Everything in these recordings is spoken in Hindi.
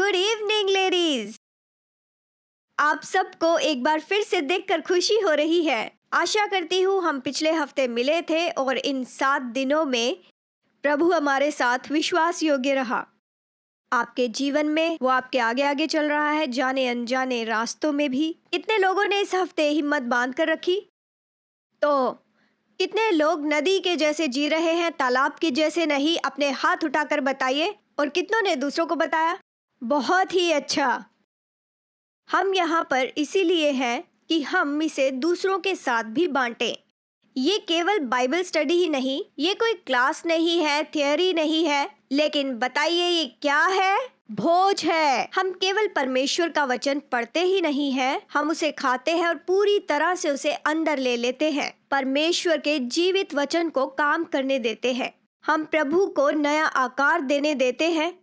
Good evening ladies. आप सबको एक बार फिर से देखकर खुशी हो रही है। आशा करती हूँ हम पिछले हफ्ते मिले थे और इन 7 दिनों में प्रभु हमारे साथ विश्वास योग्य रहा। आपके जीवन में वो आपके आगे आगे चल रहा है, जाने अनजाने रास्तों में भी। कितने लोगों ने इस हफ्ते हिम्मत बांध कर रखी? तो कितने लोग नदी के जैसे जी रहे हैं, तालाब के जैसे नहीं? अपने हाथ उठाकर बताइए। और कितनों ने दूसरों को बताया? बहुत ही अच्छा। हम यहाँ पर इसीलिए हैं कि हम इसे दूसरों के साथ भी बांटें। ये केवल बाइबल स्टडी ही नहीं, ये कोई क्लास नहीं है, थियोरी नहीं है, लेकिन बताइए ये क्या है? भोज है। हम केवल परमेश्वर का वचन पढ़ते ही नहीं हैं, हम उसे खाते हैं और पूरी तरह से उसे अंदर ले लेते हैं। परमेश्वर के जीवित वचन को काम करने देते हैं। हम प्रभु को नया आकार देने देते हैं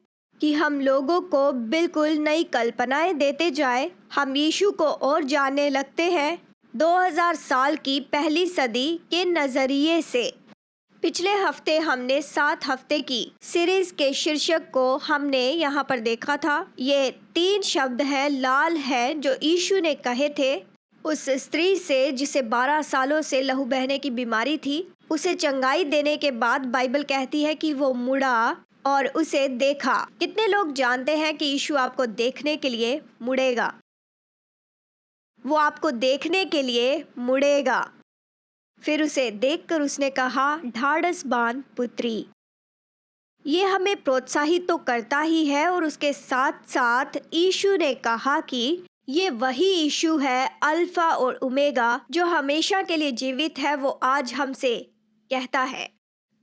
कि हम लोगों को बिल्कुल नई कल्पनाएं देते जाए। हम यीशु को और जानने लगते हैं 2000 साल की पहली सदी के नजरिए से। पिछले हफ्ते हमने 7 हफ्ते की सीरीज के शीर्षक को हमने यहाँ पर देखा था। ये 3 शब्द हैं, लाल है, जो यीशु ने कहे थे उस स्त्री से जिसे 12 सालों से लहू बहने की बीमारी थी। उसे चंगाई देने के बाद बाइबल कहती है कि वो मुड़ा और उसे देखा। कितने लोग जानते हैं कि यीशु आपको देखने के लिए मुड़ेगा? वो आपको देखने के लिए मुड़ेगा। फिर उसे देखकर उसने कहा, ढाढ़स बांध पुत्री। ये हमें प्रोत्साहित तो करता ही है और उसके साथ साथ यीशु ने कहा कि ये वही यीशु है, अल्फा और ओमेगा, जो हमेशा के लिए जीवित है। वो आज हमसे कहता है।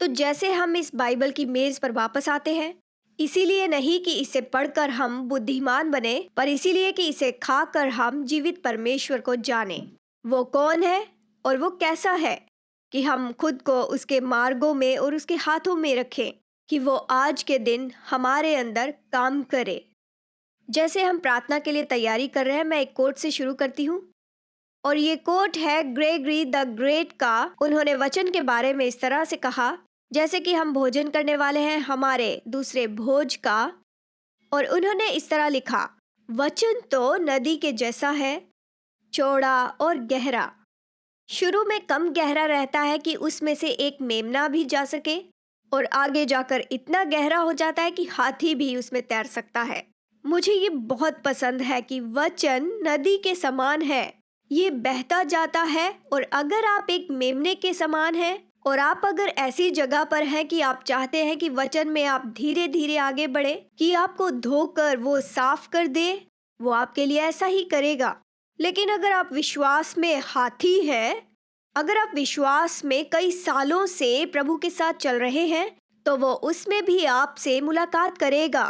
तो जैसे हम इस बाइबल की मेज पर वापस आते हैं, इसीलिए नहीं कि इसे पढ़कर हम बुद्धिमान बने, पर इसीलिए कि इसे खाकर हम जीवित परमेश्वर को जाने। वो कौन है और वो कैसा है, कि हम खुद को उसके मार्गों में और उसके हाथों में रखें कि वो आज के दिन हमारे अंदर काम करे। जैसे हम प्रार्थना के लिए तैयारी कर रहे हैं, मैं एक कोट से शुरू करती हूँ और ये कोट है ग्रेगरी द ग्रेट का। उन्होंने वचन के बारे में इस तरह से कहा, जैसे कि हम भोजन करने वाले हैं हमारे दूसरे भोज का, और उन्होंने इस तरह लिखा, वचन तो नदी के जैसा है, चौड़ा और गहरा। शुरू में कम गहरा रहता है कि उसमें से एक मेमना भी जा सके, और आगे जाकर इतना गहरा हो जाता है कि हाथी भी उसमें तैर सकता है। मुझे ये बहुत पसंद है कि वचन नदी के समान है, ये बहता जाता है। और अगर आप एक मेमने के समान हैं और आप अगर ऐसी जगह पर हैं कि आप चाहते हैं कि वचन में आप धीरे धीरे आगे बढ़े, कि आपको धोकर वो साफ कर दे, वो आपके लिए ऐसा ही करेगा। लेकिन अगर आप विश्वास में हाथी हैं, अगर आप विश्वास में कई सालों से प्रभु के साथ चल रहे हैं, तो वो उसमें भी आपसे मुलाकात करेगा।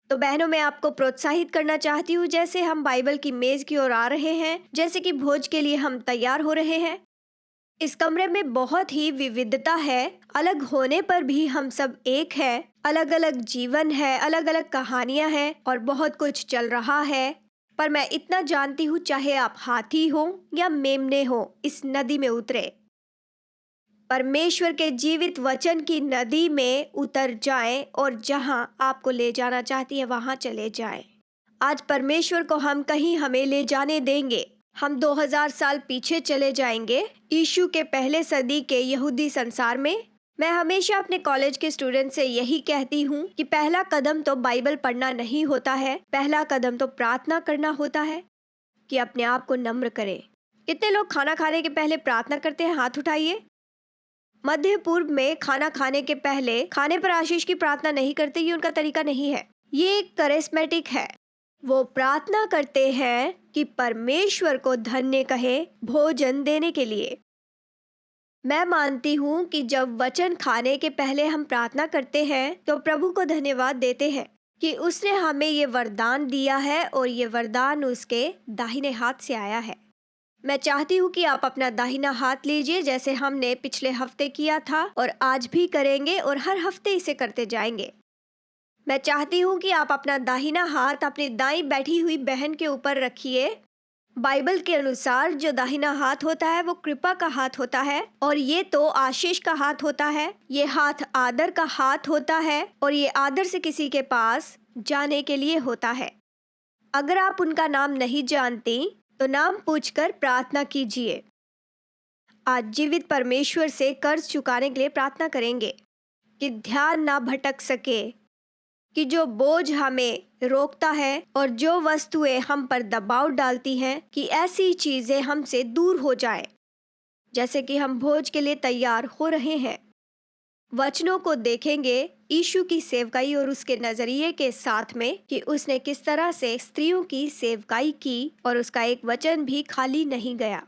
तो बहनों, मैं आपको प्रोत्साहित करना चाहती हूँ, जैसे हम बाइबल की मेज की ओर आ रहे हैं, जैसे कि भोज के लिए हम तैयार हो रहे हैं। इस कमरे में बहुत ही विविधता है, अलग होने पर भी हम सब एक है। अलग अलग जीवन है, अलग अलग कहानियां हैं और बहुत कुछ चल रहा है। पर मैं इतना जानती हूँ, चाहे आप हाथी हो या मेमने हो, इस नदी में उतरे, परमेश्वर के जीवित वचन की नदी में उतर जाएं और जहां आपको ले जाना चाहती है वहां चले जाएं। आज परमेश्वर को हम कहीं हमें ले जाने देंगे। हम 2000 साल पीछे चले जाएंगे, यीशु के पहले सदी के यहूदी संसार में। मैं हमेशा अपने कॉलेज के स्टूडेंट से यही कहती हूँ कि पहला कदम तो बाइबल पढ़ना नहीं होता है, पहला कदम तो प्रार्थना करना होता है, कि अपने आप को नम्र करें। कितने लोग खाना खाने के पहले प्रार्थना करते हैं? हाथ उठाइए। मध्य पूर्व में खाना खाने के पहले खाने पर आशीष की प्रार्थना नहीं करते, ये उनका तरीका नहीं है। ये एक करिस्मेटिक है। वो प्रार्थना करते हैं कि परमेश्वर को धन्य कहे भोजन देने के लिए। मैं मानती हूँ कि जब वचन खाने के पहले हम प्रार्थना करते हैं तो प्रभु को धन्यवाद देते हैं कि उसने हमें ये वरदान दिया है और ये वरदान उसके दाहिने हाथ से आया है। मैं चाहती हूँ कि आप अपना दाहिना हाथ लीजिए, जैसे हमने पिछले हफ्ते किया था और आज भी करेंगे और हर हफ्ते इसे करते जाएंगे। मैं चाहती हूँ कि आप अपना दाहिना हाथ अपनी दाईं बैठी हुई बहन के ऊपर रखिए बाइबल के अनुसार जो दाहिना हाथ होता है वो कृपा का हाथ होता है और ये तो आशीष का हाथ होता है। ये हाथ आदर का हाथ होता है और ये आदर से किसी के पास जाने के लिए होता है। अगर आप उनका नाम नहीं जानती तो नाम पूछकर प्रार्थना कीजिए। आज जीवित परमेश्वर से कर्ज चुकाने के लिए प्रार्थना करेंगे कि ध्यान ना भटक सके, कि जो बोझ हमें रोकता है और जो वस्तुएं हम पर दबाव डालती हैं कि ऐसी चीजें हमसे दूर हो जाएं, जैसे कि हम भोज के लिए तैयार हो रहे हैं। वचनों को देखेंगे यीशु की सेवकाई और उसके नजरिए के साथ में कि उसने किस तरह से स्त्रियों की सेवकाई की और उसका एक वचन भी खाली नहीं गया।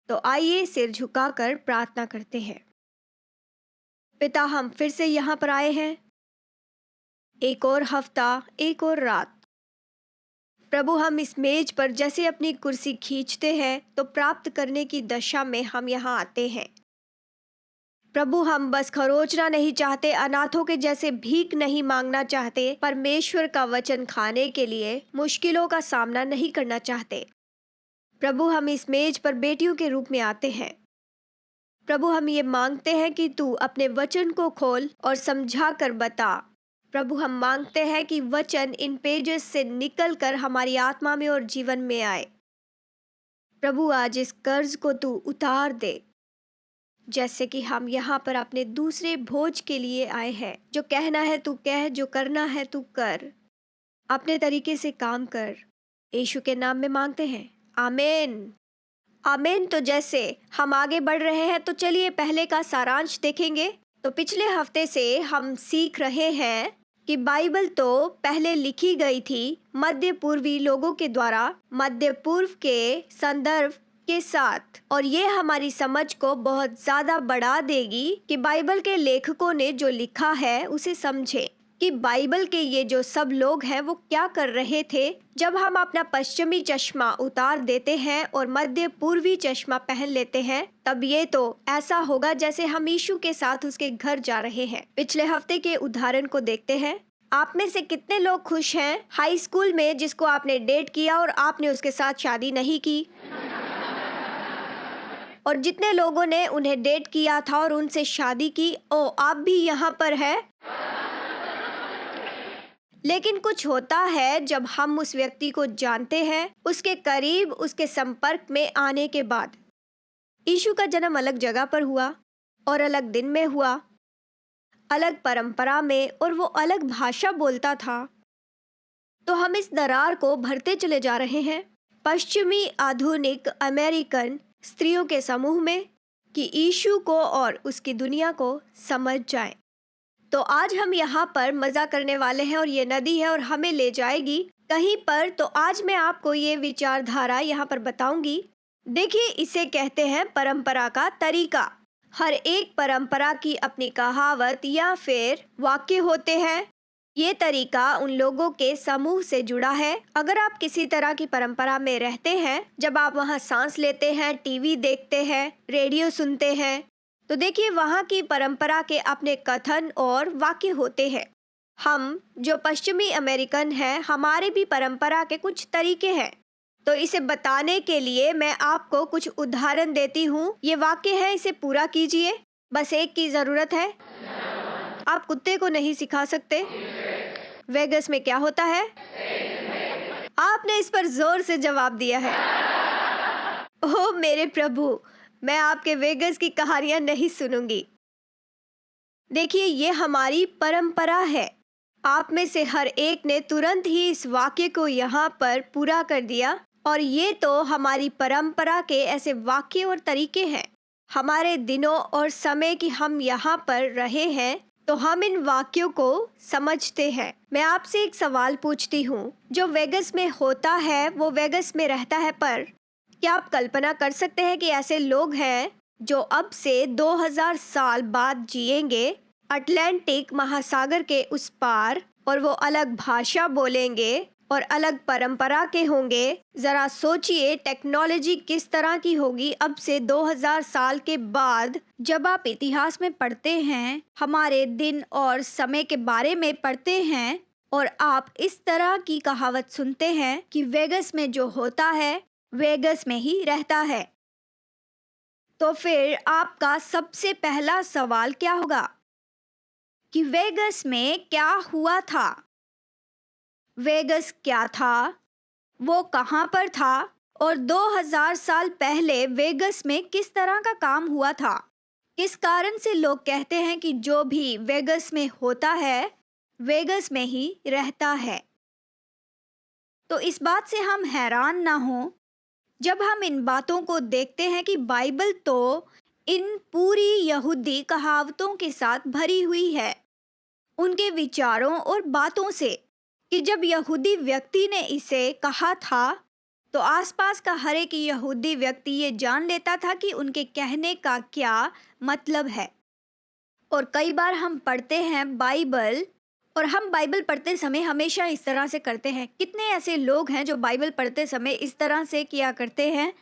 तो आइए सिर झुकाकर प्रार्थना करते हैं। पिता, हम फिर से यहाँ पर आए हैं, एक और हफ्ता, एक और रात। प्रभु, हम इस मेज पर जैसे अपनी कुर्सी खींचते हैं तो प्राप्त करने की दशा में हम यहाँ आते हैं। प्रभु, हम बस खरोचना नहीं चाहते, अनाथों के जैसे भीख नहीं मांगना चाहते, परमेश्वर का वचन खाने के लिए मुश्किलों का सामना नहीं करना चाहते। प्रभु, हम इस मेज पर बेटियों के रूप में आते हैं। प्रभु, हम ये मांगते हैं कि तू अपने वचन को खोल और समझा कर बता। प्रभु, हम मांगते हैं कि वचन इन पेजेस से निकलकर हमारी आत्मा में और जीवन में आए। प्रभु, आज इस कर्ज को तू उतार दे, जैसे कि हम यहाँ पर अपने दूसरे भोज के लिए आए हैं। जो कहना है तू कह, जो करना है तू कर, अपने तरीके से काम कर। यीशु के नाम में मांगते हैं, आमीन। आमीन। तो जैसे हम आगे बढ़ रहे हैं तो चलिए पहले का सारांश देखेंगे। तो पिछले हफ्ते से हम सीख रहे हैं कि बाइबल तो पहले लिखी गई थी मध्य पूर्वी लोगों के द्वारा, मध्य पूर्व के संदर्भ के साथ, और ये हमारी समझ को बहुत ज़्यादा बढ़ा देगी कि बाइबल के लेखकों ने जो लिखा है उसे समझें, कि बाइबल के ये जो सब लोग हैं वो क्या कर रहे थे। जब हम अपना पश्चिमी चश्मा उतार देते हैं और मध्य पूर्वी चश्मा पहन लेते हैं, तब ये तो ऐसा होगा जैसे हम यीशु के साथ उसके घर जा रहे हैं। पिछले हफ्ते के उदाहरण को देखते हैं। आप में से कितने लोग खुश हैं हाई स्कूल में जिसको आपने डेट किया और आपने उसके साथ शादी नहीं की? और जितने लोगों ने उन्हें डेट किया था और उनसे शादी की, ओ आप भी यहाँ पर है। लेकिन कुछ होता है जब हम उस व्यक्ति को जानते हैं, उसके करीब, उसके संपर्क में आने के बाद। यीशु का जन्म अलग जगह पर हुआ और अलग दिन में हुआ, अलग परंपरा में, और वो अलग भाषा बोलता था। तो हम इस दरार को भरते चले जा रहे हैं पश्चिमी आधुनिक अमेरिकन स्त्रियों के समूह में, कि यीशु को और उसकी दुनिया को समझ जाएं। तो आज हम यहाँ पर मज़ा करने वाले हैं और ये नदी है और हमें ले जाएगी कहीं पर। तो आज मैं आपको ये विचारधारा यहाँ पर बताऊंगी। देखिए, इसे कहते हैं परंपरा का तरीका। हर एक परंपरा की अपनी कहावत या फिर वाक्य होते हैं। ये तरीका उन लोगों के समूह से जुड़ा है। अगर आप किसी तरह की परंपरा में रहते हैं, जब आप वहाँ सांस लेते हैं, टीवी देखते हैं, रेडियो सुनते हैं, तो देखिए वहाँ की परंपरा के अपने कथन और वाक्य होते हैं। हम जो पश्चिमी अमेरिकन हैं, हमारे भी परंपरा के कुछ तरीके हैं। तो इसे बताने के लिए मैं आपको कुछ उदाहरण देती हूँ। ये वाक्य है, इसे पूरा कीजिए। बस एक की ज़रूरत है। आप कुत्ते को नहीं सिखा सकते। वेगस में क्या होता है? आपने इस पर जोर से जवाब दिया है। ओह मेरे प्रभु, मैं आपके वेगस की कहानियां नहीं सुनूंगी। देखिए, ये हमारी परंपरा है। आप में से हर एक ने तुरंत ही इस वाक्य को यहाँ पर पूरा कर दिया, और ये तो हमारी परंपरा के ऐसे वाक्य और तरीके हैं। हमारे दिनों और समय की हम यहाँ पर रहे हैं, तो हम इन वाक्यों को समझते हैं। मैं आपसे एक सवाल पूछती हूँ, जो वेगस में होता है वो वेगस में रहता है, पर क्या आप कल्पना कर सकते हैं कि ऐसे लोग हैं जो अब से 2000 साल बाद जिएंगे अटलांटिक महासागर के उस पार, और वो अलग भाषा बोलेंगे और अलग परंपरा के होंगे। ज़रा सोचिए टेक्नोलॉजी किस तरह की होगी अब से 2000 साल के बाद। जब आप इतिहास में पढ़ते हैं, हमारे दिन और समय के बारे में पढ़ते हैं, और आप इस तरह की कहावत सुनते हैं कि वेगस में जो होता है वेगस में ही रहता है। तो फिर आपका सबसे पहला सवाल क्या होगा कि वेगस में क्या हुआ था? वेगस क्या था? वो कहाँ पर था? और 2000 साल पहले वेगस में किस तरह का काम हुआ था? किस कारण से लोग कहते हैं कि जो भी वेगस में होता है, वेगस में ही रहता है? तो इस बात से हम हैरान ना हो जब हम इन बातों को देखते हैं कि बाइबल तो इन पूरी यहूदी कहावतों के साथ भरी हुई है, उनके विचारों और बातों से, कि जब यहूदी व्यक्ति ने इसे कहा था तो आसपास का हर एक यहूदी व्यक्ति ये जान लेता था कि उनके कहने का क्या मतलब है। और कई बार हम पढ़ते हैं बाइबल, और हम बाइबल पढ़ते समय हमेशा इस तरह से करते हैं। कितने ऐसे लोग हैं जो बाइबल पढ़ते समय इस तरह से किया करते हैं?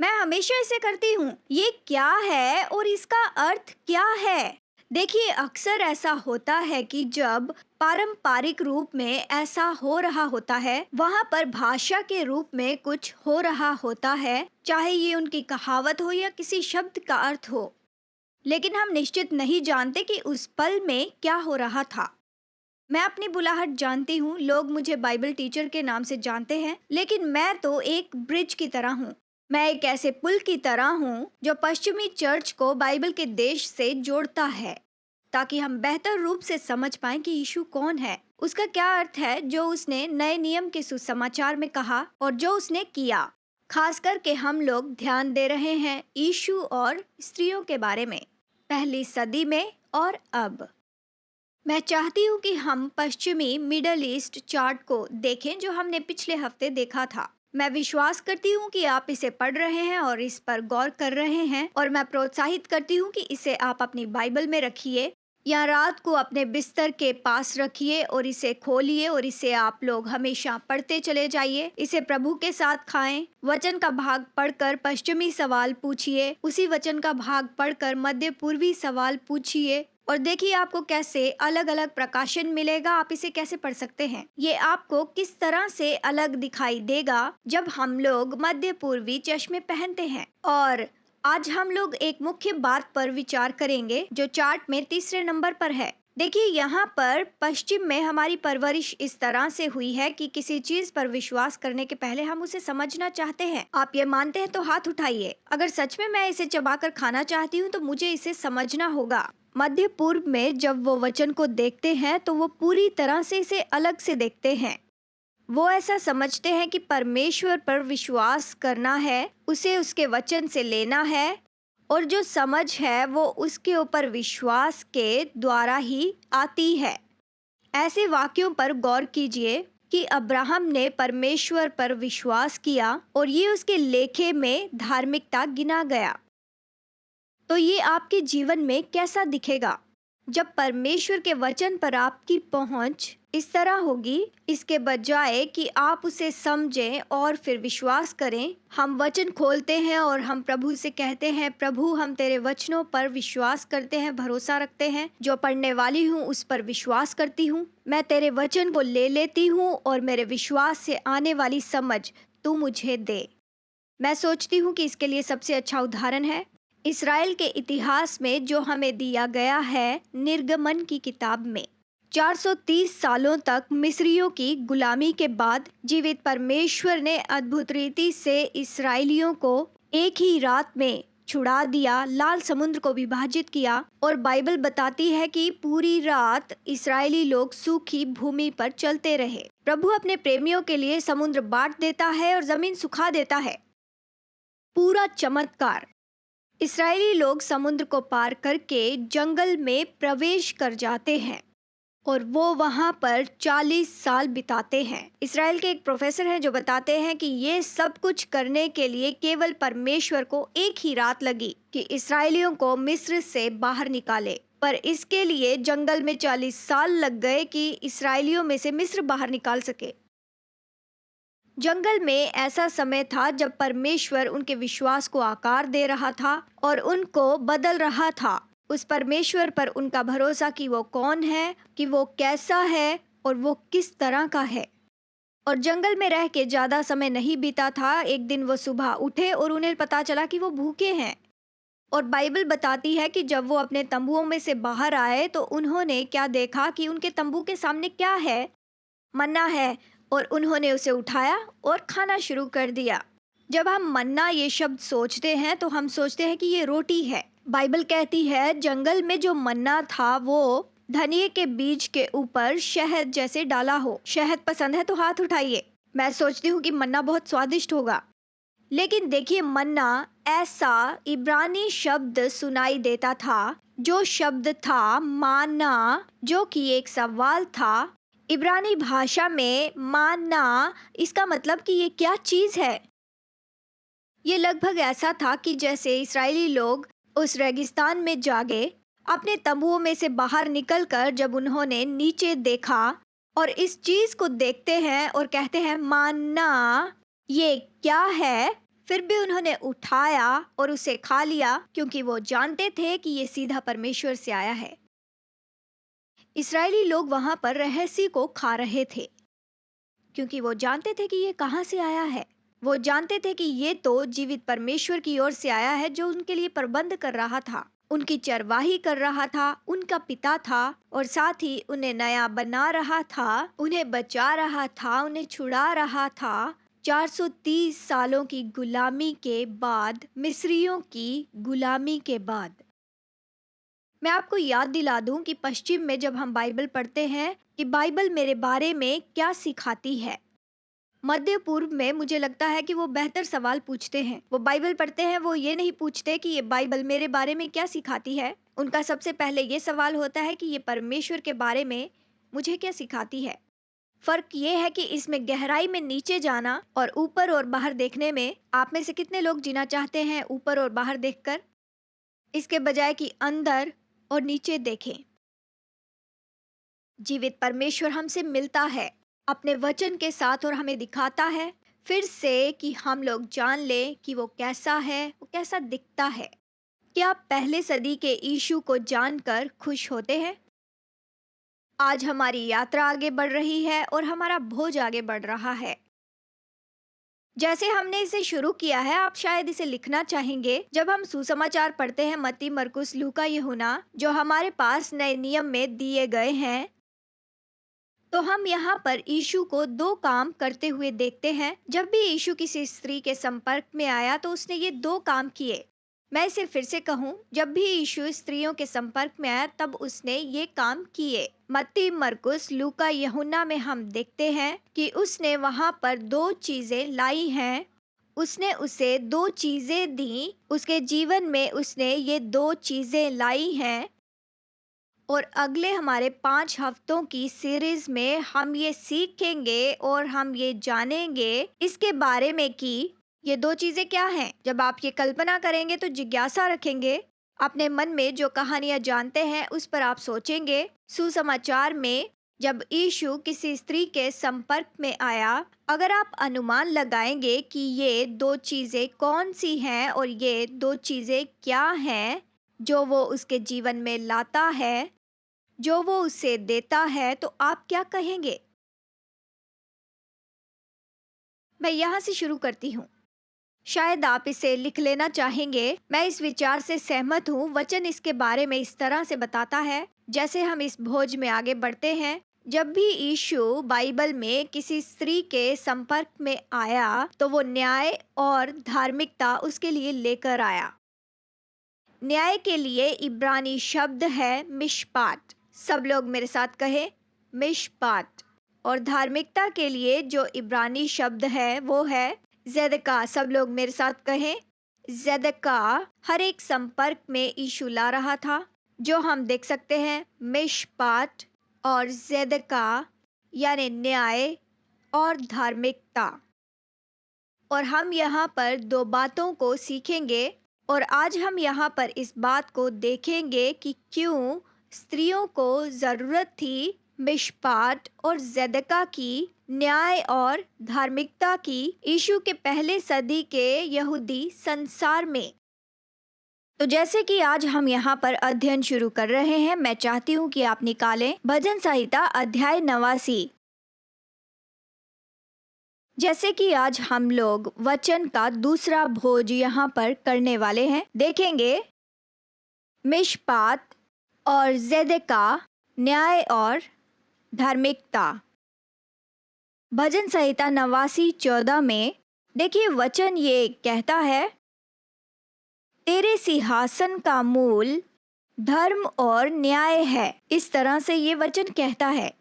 मैं हमेशा इसे करती हूँ। ये क्या है और इसका अर्थ क्या है? देखिए, अक्सर ऐसा होता है कि जब पारंपरिक रूप में ऐसा हो रहा होता है, वहाँ पर भाषा के रूप में कुछ हो रहा होता है, चाहे ये उनकी कहावत हो या किसी शब्द का अर्थ हो, लेकिन हम निश्चित नहीं जानते कि उस पल में क्या हो रहा था। मैं अपनी बुलाहट जानती हूँ, लोग मुझे बाइबल टीचर के नाम से जानते हैं, लेकिन मैं तो एक ब्रिज की तरह हूँ। मैं एक ऐसे पुल की तरह हूँ जो पश्चिमी चर्च को बाइबल के देश से जोड़ता है, ताकि हम बेहतर रूप से समझ पाएं कि यीशु कौन है, उसका क्या अर्थ है जो उसने नए नियम के सुसमाचार में कहा और जो उसने किया। खास करके हम लोग ध्यान दे रहे हैं यीशु और स्त्रियों के बारे में, पहली सदी में और अब। मैं चाहती हूँ कि हम पश्चिमी मिडल ईस्ट चार्ट को देखें जो हमने पिछले हफ्ते देखा था। मैं विश्वास करती हूँ कि आप इसे पढ़ रहे हैं और इस पर गौर कर रहे हैं, और मैं प्रोत्साहित करती हूँ कि इसे आप अपनी बाइबल में रखिए या रात को अपने बिस्तर के पास रखिए और इसे खोलिए और इसे आप लोग हमेशा पढ़ते चले जाइए। इसे प्रभु के साथ खाएं। वचन का भाग पढ़कर पश्चिमी सवाल पूछिए, उसी वचन का भाग पढ़कर मध्य पूर्वी सवाल पूछिए, और देखिए आपको कैसे अलग अलग प्रकाशन मिलेगा। आप इसे कैसे पढ़ सकते हैं, ये आपको किस तरह से अलग दिखाई देगा जब हम लोग मध्य पूर्वी चश्मे पहनते हैं। और आज हम लोग एक मुख्य बात पर विचार करेंगे जो चार्ट में तीसरे नंबर पर है। देखिए, यहाँ पर पश्चिम में हमारी परवरिश इस तरह से हुई है कि किसी चीज पर विश्वास करने के पहले हम उसे समझना चाहते हैं। आप ये मानते हैं तो हाथ उठाइए। अगर सच में मैं इसे चबाकर खाना चाहती हूँ तो मुझे इसे समझना होगा। मध्य पूर्व में जब वो वचन को देखते हैं तो वो पूरी तरह से इसे अलग से देखते हैं। वो ऐसा समझते हैं कि परमेश्वर पर विश्वास करना है, उसे उसके वचन से लेना है, और जो समझ है वो उसके ऊपर विश्वास के द्वारा ही आती है। ऐसे वाक्यों पर गौर कीजिए कि अब्राहम ने परमेश्वर पर विश्वास किया और ये उसके लेखे में धार्मिकता गिना गया। तो ये आपके जीवन में कैसा दिखेगा जब परमेश्वर के वचन पर आपकी पहुंच इस तरह होगी, इसके बजाय कि आप उसे समझें और फिर विश्वास करें। हम वचन खोलते हैं और हम प्रभु से कहते हैं, प्रभु हम तेरे वचनों पर विश्वास करते हैं, भरोसा रखते हैं। जो पढ़ने वाली हूँ उस पर विश्वास करती हूँ। मैं तेरे वचन को ले लेती हूँ और मेरे विश्वास से आने वाली समझ तू मुझे दे। मैं सोचती हूँ कि इसके लिए सबसे अच्छा उदाहरण है इस्राएल के इतिहास में जो हमें दिया गया है निर्गमन की किताब में। 430 सालों तक मिस्रियों की गुलामी के बाद जीवित परमेश्वर ने अद्भुत रीति से इस्राएलियों को एक ही रात में छुड़ा दिया, लाल समुद्र को विभाजित किया, और बाइबल बताती है कि पूरी रात इस्राएली लोग सूखी भूमि पर चलते रहे। प्रभु अपने प्रेमियों के लिए समुद्र बांट देता है और जमीन सुखा देता है। पूरा चमत्कार। इस्राएली लोग समुद्र को पार करके जंगल में प्रवेश कर जाते हैं और वो वहाँ पर 40 साल बिताते हैं। इस्राएल के एक प्रोफेसर हैं जो बताते हैं कि ये सब कुछ करने के लिए केवल परमेश्वर को एक ही रात लगी कि इस्राएलियों को मिस्र से बाहर निकाले, पर इसके लिए जंगल में 40 साल लग गए कि इस्राएलियों में से मिस्र बाहर निकाल सके। जंगल में ऐसा समय था जब परमेश्वर उनके विश्वास को आकार दे रहा था और उनको बदल रहा था। उस परमेश्वर पर उनका भरोसा कि वो कौन है, कि वो कैसा है और वो किस तरह का है। और जंगल में रह के ज़्यादा समय नहीं बीता था। एक दिन वो सुबह उठे और उन्हें पता चला कि वो भूखे हैं। और बाइबल बताती है कि जब वो अपने तंबुओं में से बाहर आए तो उन्होंने क्या देखा कि उनके तंबू के सामने क्या है? मन्ना है। और उन्होंने उसे उठाया और खाना शुरू कर दिया। जब हम मन्ना ये शब्द सोचते हैं तो हम सोचते हैं कि ये रोटी है। बाइबल कहती है जंगल में जो मन्ना था वो धनिये के बीज के ऊपर शहद जैसे डाला हो। शहद पसंद है तो हाथ उठाइए। मैं सोचती हूँ कि मन्ना बहुत स्वादिष्ट होगा। लेकिन देखिए मन्ना ऐसा इब्रानी शब्द सुनाई देता था जो शब्द था माना, जो कि एक सवाल था। इब्रानी भाषा में माना इसका मतलब कि ये क्या चीज है। ये लगभग ऐसा था कि जैसे इस्राएली लोग उस रेगिस्तान में जागे अपने तंबुओं में से बाहर निकलकर जब उन्होंने नीचे देखा और इस चीज को देखते हैं और कहते हैं माना ये क्या है, फिर भी उन्होंने उठाया और उसे खा लिया क्योंकि वो जानते थे कि ये सीधा परमेश्वर से आया है। इस्राएली लोग वहां पर रहस्य को खा रहे थे क्योंकि वो जानते थे कि ये कहाँ से आया है। वो जानते थे कि ये तो जीवित परमेश्वर की ओर से आया है जो उनके लिए प्रबंध कर रहा था, उनकी चरवाही कर रहा था, उनका पिता था और साथ ही उन्हें नया बना रहा था, उन्हें बचा रहा था, उन्हें छुड़ा रहा था 430 सालों की गुलामी के बाद, मिस्रियों की गुलामी के बाद। मैं आपको याद दिला दूं कि पश्चिम में जब हम बाइबल पढ़ते हैं कि बाइबल मेरे बारे में क्या सिखाती है, मध्य पूर्व में मुझे लगता है कि वो बेहतर सवाल पूछते हैं। वो बाइबल पढ़ते हैं, वो ये नहीं पूछते कि ये बाइबल मेरे बारे में क्या सिखाती है। उनका सबसे पहले ये सवाल होता है कि ये परमेश्वर के बारे में मुझे क्या सिखाती है। फर्क ये है कि इसमें गहराई में नीचे जाना और ऊपर और बाहर देखने में आप में से कितने लोग जीना चाहते हैं ऊपर और बाहर देखकर, इसके बजाय कि अंदर और नीचे देखें। जीवित परमेश्वर हमसे मिलता है अपने वचन के साथ और हमें दिखाता है फिर से कि हम लोग जान लें कि वो कैसा है, वो कैसा दिखता है। क्या आप पहले सदी के यीशु को जानकर खुश होते हैं? आज हमारी यात्रा आगे बढ़ रही है और हमारा भोज आगे बढ़ रहा है। जैसे हमने इसे शुरू किया है, आप शायद इसे लिखना चाहेंगे जब हम सुसमाचार पढ़ते हैं मत्ती, मरकुस, लूका, यूहन्ना जो हमारे पास नए नियम में दिए गए हैं, तो हम यहाँ पर यीशु को दो काम करते हुए देखते हैं। जब भी यीशु किसी स्त्री के संपर्क में आया तो उसने ये दो काम किए। मैं इसे फिर से कहूँ, जब भी यीशु स्त्रियों के संपर्क में आया तब उसने ये काम किए। मत्ती, मरकुस, लूका, यूहन्ना में हम देखते हैं कि उसने वहाँ पर दो चीजें लाई हैं। उसने उसे दो चीजें दी, उसके जीवन में उसने ये दो चीजें लाई हैं। और अगले हमारे 5 हफ्तों की सीरीज में हम ये सीखेंगे और हम ये जानेंगे इसके बारे में कि ये दो चीजें क्या हैं। जब आप ये कल्पना करेंगे तो जिज्ञासा रखेंगे अपने मन में, जो कहानियां जानते हैं उस पर आप सोचेंगे। सुसमाचार में जब यीशु किसी स्त्री के संपर्क में आया, अगर आप अनुमान लगाएंगे कि ये दो चीजें कौन सी हैं और ये दो चीजें क्या हैं जो वो उसके जीवन में लाता है, जो वो उसे देता है, तो आप क्या कहेंगे? मैं यहाँ से शुरू करती हूँ। शायद आप इसे लिख लेना चाहेंगे। मैं इस विचार से सहमत हूँ। वचन इसके बारे में इस तरह से बताता है। जैसे हम इस भोज में आगे बढ़ते हैं, जब भी यीशु बाइबल में किसी स्त्री के संपर्क में आया तो वो न्याय और धार्मिकता उसके लिए लेकर आया। न्याय के लिए इब्रानी शब्द है मिशपाट। सब लोग मेरे साथ कहें मिशपाट। और धार्मिकता के लिए जो इब्रानी शब्द है वो है ज़ेदका। सब लोग मेरे साथ कहें ज़ेदका। हर एक संपर्क में यीशु ला रहा था, जो हम देख सकते हैं मिशपाट और ज़ेदका, यानी न्याय और धार्मिकता। और हम यहाँ पर दो बातों को सीखेंगे और आज हम यहाँ पर इस बात को देखेंगे कि क्यों स्त्रियों को ज़रूरत थी मिशपाट और ज़ेदका की, न्याय और धार्मिकता की, यीशु के पहले सदी के यहूदी संसार में। तो जैसे कि आज हम यहाँ पर अध्ययन शुरू कर रहे हैं, मैं चाहती हूँ कि आप निकालें भजन संहिता अध्याय 89। जैसे कि आज हम लोग वचन का दूसरा भोज यहाँ पर करने वाले हैं, देखेंगे मिशपात और ज़ेदेका, न्याय और धार्मिकता। भजन संहिता 89:14 में देखिए वचन ये कहता है, तेरे सिंहासन का मूल धर्म और न्याय है। इस तरह से ये वचन कहता है।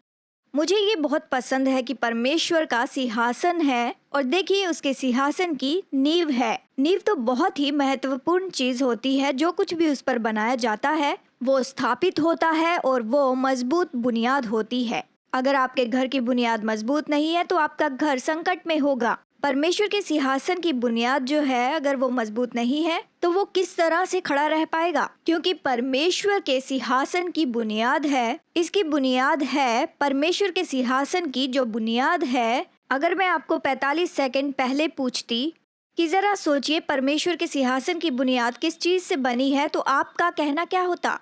मुझे ये बहुत पसंद है कि परमेश्वर का सिंहासन है और देखिए उसके सिंहासन की नींव है। नींव तो बहुत ही महत्वपूर्ण चीज होती है। जो कुछ भी उस पर बनाया जाता है वो स्थापित होता है और वो मजबूत बुनियाद होती है। अगर आपके घर की बुनियाद मजबूत नहीं है तो आपका घर संकट में होगा। परमेश्वर के सिंहासन की बुनियाद जो है अगर वो मजबूत नहीं है तो वो किस तरह से खड़ा रह पाएगा, क्योंकि परमेश्वर के सिंहासन की बुनियाद है। इसकी बुनियाद है परमेश्वर के सिंहासन की जो बुनियाद है। अगर मैं आपको 45 सेकंड पहले पूछती कि जरा सोचिए परमेश्वर के सिंहासन की बुनियाद किस चीज से बनी है, तो आपका कहना क्या होता?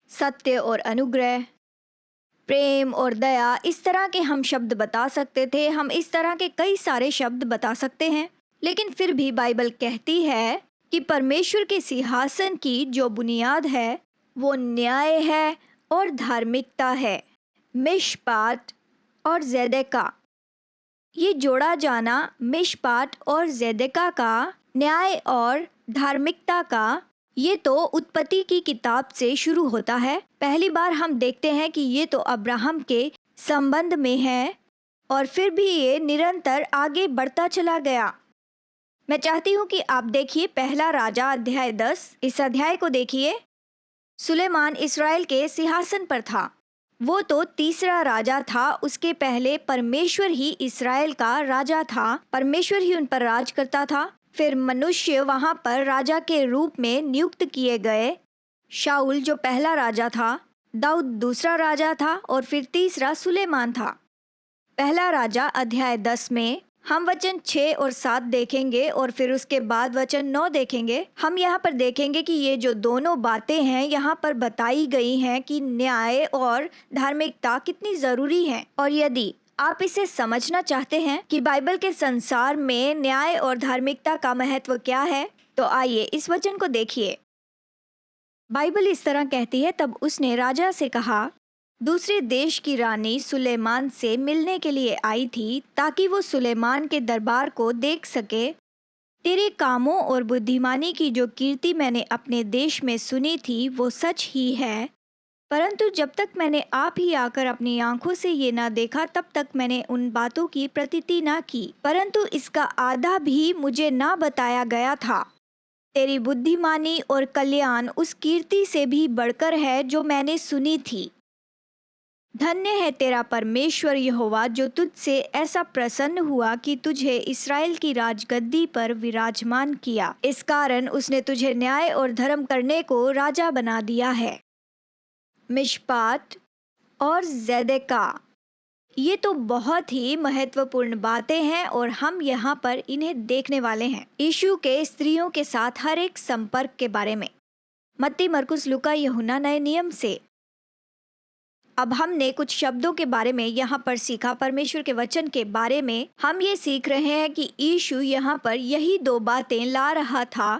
सत्य और अनुग्रह, प्रेम और दया, इस तरह के हम शब्द बता सकते थे। हम इस तरह के कई सारे शब्द बता सकते हैं, लेकिन फिर भी बाइबल कहती है कि परमेश्वर के सिंहासन की जो बुनियाद है वो न्याय है और धार्मिकता है। मिशपात और ज़ेदेका, ये जोड़ा जाना मिशपात और ज़ेदेका का, न्याय और धार्मिकता का, ये तो उत्पत्ति की किताब से शुरू होता है। पहली बार हम देखते हैं कि ये तो अब्राहम के संबंध में है और फिर भी ये निरंतर आगे बढ़ता चला गया। मैं चाहती हूँ कि आप देखिए पहला राजा अध्याय 10, इस अध्याय को देखिए। सुलेमान इस्राएल के सिंहासन पर था। वो तो तीसरा राजा था। उसके पहले परमेश्वर ही इस्राएल का राजा था। परमेश्वर ही उन पर राज करता था। फिर मनुष्य वहां पर राजा के रूप में नियुक्त किए गए। शाऊल जो पहला राजा था, दाऊद दूसरा राजा था और फिर तीसरा सुलेमान था। पहला राजा अध्याय 10 में हम वचन 6 और 7 देखेंगे और फिर उसके बाद वचन 9 देखेंगे। हम यहाँ पर देखेंगे कि ये जो दोनों बातें हैं यहाँ पर बताई गई हैं कि न्याय और धार्मिकता कितनी जरूरी है। और यदि आप इसे समझना चाहते हैं कि बाइबल के संसार में न्याय और धार्मिकता का महत्व क्या है, तो आइए इस वचन को देखिए। बाइबल इस तरह कहती है, तब उसने राजा से कहा, दूसरे देश की रानी सुलेमान से मिलने के लिए आई थी ताकि वो सुलेमान के दरबार को देख सके। तेरे कामों और बुद्धिमानी की जो कीर्ति मैंने अपने देश में सुनी थी वो सच ही है, परंतु जब तक मैंने आप ही आकर अपनी आंखों से ये ना देखा तब तक मैंने उन बातों की प्रतीति ना की, परंतु इसका आधा भी मुझे ना बताया गया था। तेरी बुद्धिमानी और कल्याण उस कीर्ति से भी बढ़कर है जो मैंने सुनी थी। धन्य है तेरा परमेश्वर यहोवा जो तुझसे ऐसा प्रसन्न हुआ कि तुझे इस्राएल की राजगद्दी पर विराजमान किया। इस कारण उसने तुझे न्याय और धर्म करने को राजा बना दिया है। मिशपात और ज़ेदेका, ये तो बहुत ही महत्वपूर्ण बातें हैं और हम यहाँ पर इन्हें देखने वाले हैं। यीशु के स्त्रियों के साथ हर एक संपर्क के बारे में, मत्ती, मरकुस, लूका, यूहन्ना, नए नियम से। अब हमने कुछ शब्दों के बारे में यहाँ पर सीखा। परमेश्वर के वचन के बारे में हम ये सीख रहे हैं कि यीशु यहाँ पर यही दो बातें ला रहा था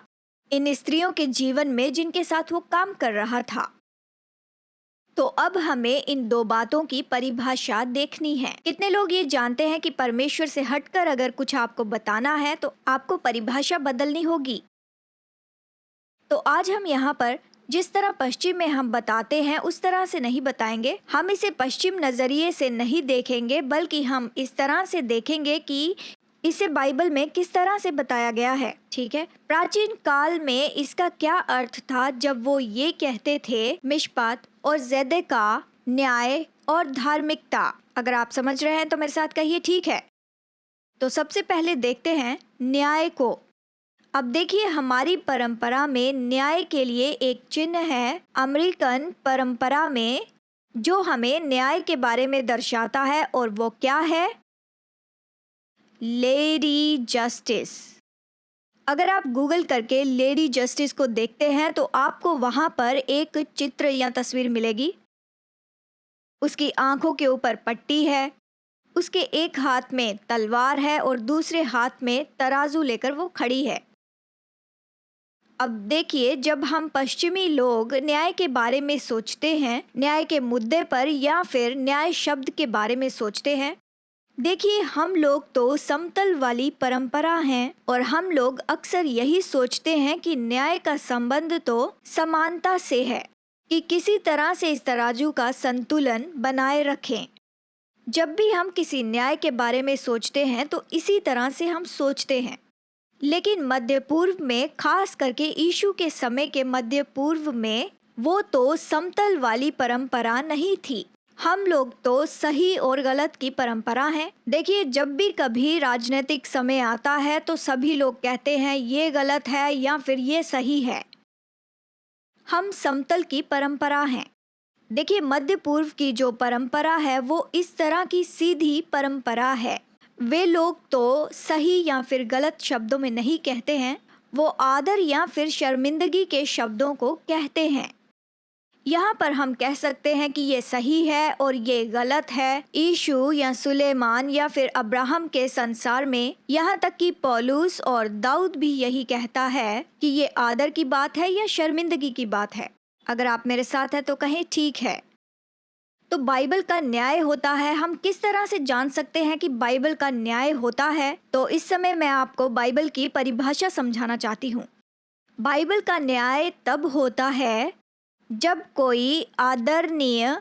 इन स्त्रियों के जीवन में जिनके साथ वो काम कर रहा था। तो अब हमें इन दो बातों की परिभाषा देखनी है। कितने लोग ये जानते हैं कि परमेश्वर से हटकर अगर कुछ आपको बताना है तो आपको परिभाषा बदलनी होगी। तो आज हम यहाँ पर जिस तरह पश्चिम में हम बताते हैं उस तरह से नहीं बताएंगे। हम इसे पश्चिम नजरिए से नहीं देखेंगे, बल्कि हम इस तरह से देखेंगे कि इसे बाइबल में किस तरह से बताया गया है। ठीक है, प्राचीन काल में इसका क्या अर्थ था जब वो ये कहते थे मिशपात और ज़ेदेका, न्याय और धार्मिकता। अगर आप समझ रहे हैं तो मेरे साथ कहिए ठीक है। तो सबसे पहले देखते हैं न्याय को। अब देखिए, हमारी परंपरा में न्याय के लिए एक चिन्ह है अमेरिकन परंपरा में जो हमें न्याय के बारे में दर्शाता है, और वो क्या है? Lady justice. अगर आप गूगल करके लेडी जस्टिस को देखते हैं तो आपको वहां पर एक चित्र या तस्वीर मिलेगी। उसकी आंखों के ऊपर पट्टी है, उसके एक हाथ में तलवार है और दूसरे हाथ में तराजू लेकर वो खड़ी है। अब देखिए, जब हम पश्चिमी लोग न्याय के बारे में सोचते हैं, न्याय के मुद्दे पर या फिर न्याय शब्द के बारे में सोचते हैं, देखिए हम लोग तो समतल वाली परंपरा हैं और हम लोग अक्सर यही सोचते हैं कि न्याय का संबंध तो समानता से है, कि किसी तरह से इस तराजू का संतुलन बनाए रखें। जब भी हम किसी न्याय के बारे में सोचते हैं तो इसी तरह से हम सोचते हैं। लेकिन मध्य पूर्व में, खास करके यीशु के समय के मध्य पूर्व में, वो तो समतल वाली परंपरा नहीं थी। हम लोग तो सही और गलत की परंपरा है। देखिए, जब भी कभी राजनीतिक समय आता है तो सभी लोग कहते हैं ये गलत है या फिर ये सही है। हम समतल की परंपरा हैं। देखिए, मध्य पूर्व की जो परंपरा है वो इस तरह की सीधी परंपरा है। वे लोग तो सही या फिर गलत शब्दों में नहीं कहते हैं, वो आदर या फिर शर्मिंदगी के शब्दों को कहते हैं। यहाँ पर हम कह सकते हैं कि ये सही है और ये गलत है। यीशु या सुलेमान या फिर अब्राहम के संसार में, यहाँ तक कि पौलुस और दाऊद भी यही कहता है कि ये आदर की बात है या शर्मिंदगी की बात है। अगर आप मेरे साथ हैं तो कहें ठीक है। तो बाइबल का न्याय होता है। हम किस तरह से जान सकते हैं कि बाइबल का न्याय होता है? तो इस समय मैं आपको बाइबल की परिभाषा समझाना चाहती हूँ। बाइबल का न्याय तब होता है जब कोई आदरणीय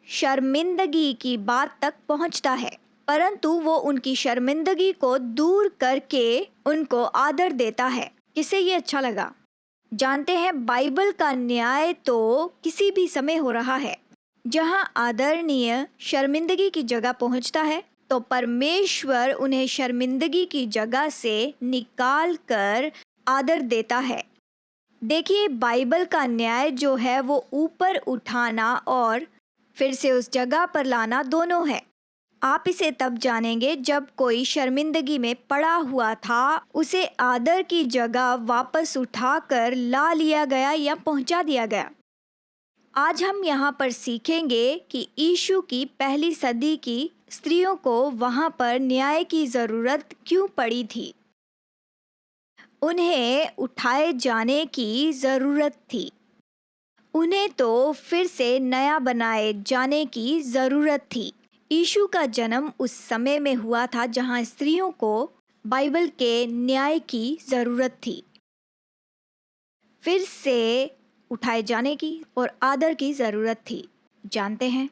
शर्मिंदगी की बात तक पहुँचता है, परंतु वो उनकी शर्मिंदगी को दूर करके उनको आदर देता है। किसे ये अच्छा लगा? जानते हैं, बाइबल का न्याय तो किसी भी समय हो रहा है। जहां आदरणीय शर्मिंदगी की जगह पहुंचता है तो परमेश्वर उन्हें शर्मिंदगी की जगह से निकाल कर आदर देता है। देखिए, बाइबल का न्याय जो है वो ऊपर उठाना और फिर से उस जगह पर लाना दोनों है। आप इसे तब जानेंगे जब कोई शर्मिंदगी में पड़ा हुआ था, उसे आदर की जगह वापस उठाकर ला लिया गया या पहुंचा दिया गया। आज हम यहाँ पर सीखेंगे कि यीशु की पहली सदी की स्त्रियों को वहाँ पर न्याय की ज़रूरत क्यों पड़ी थी। उन्हें उठाए जाने की ज़रूरत थी। उन्हें तो फिर से नया बनाए जाने की ज़रूरत थी। यीशु का जन्म उस समय में हुआ था जहाँ स्त्रियों को बाइबल के न्याय की ज़रूरत थी, फिर से उठाए जाने की और आदर की ज़रूरत थी। जानते हैं,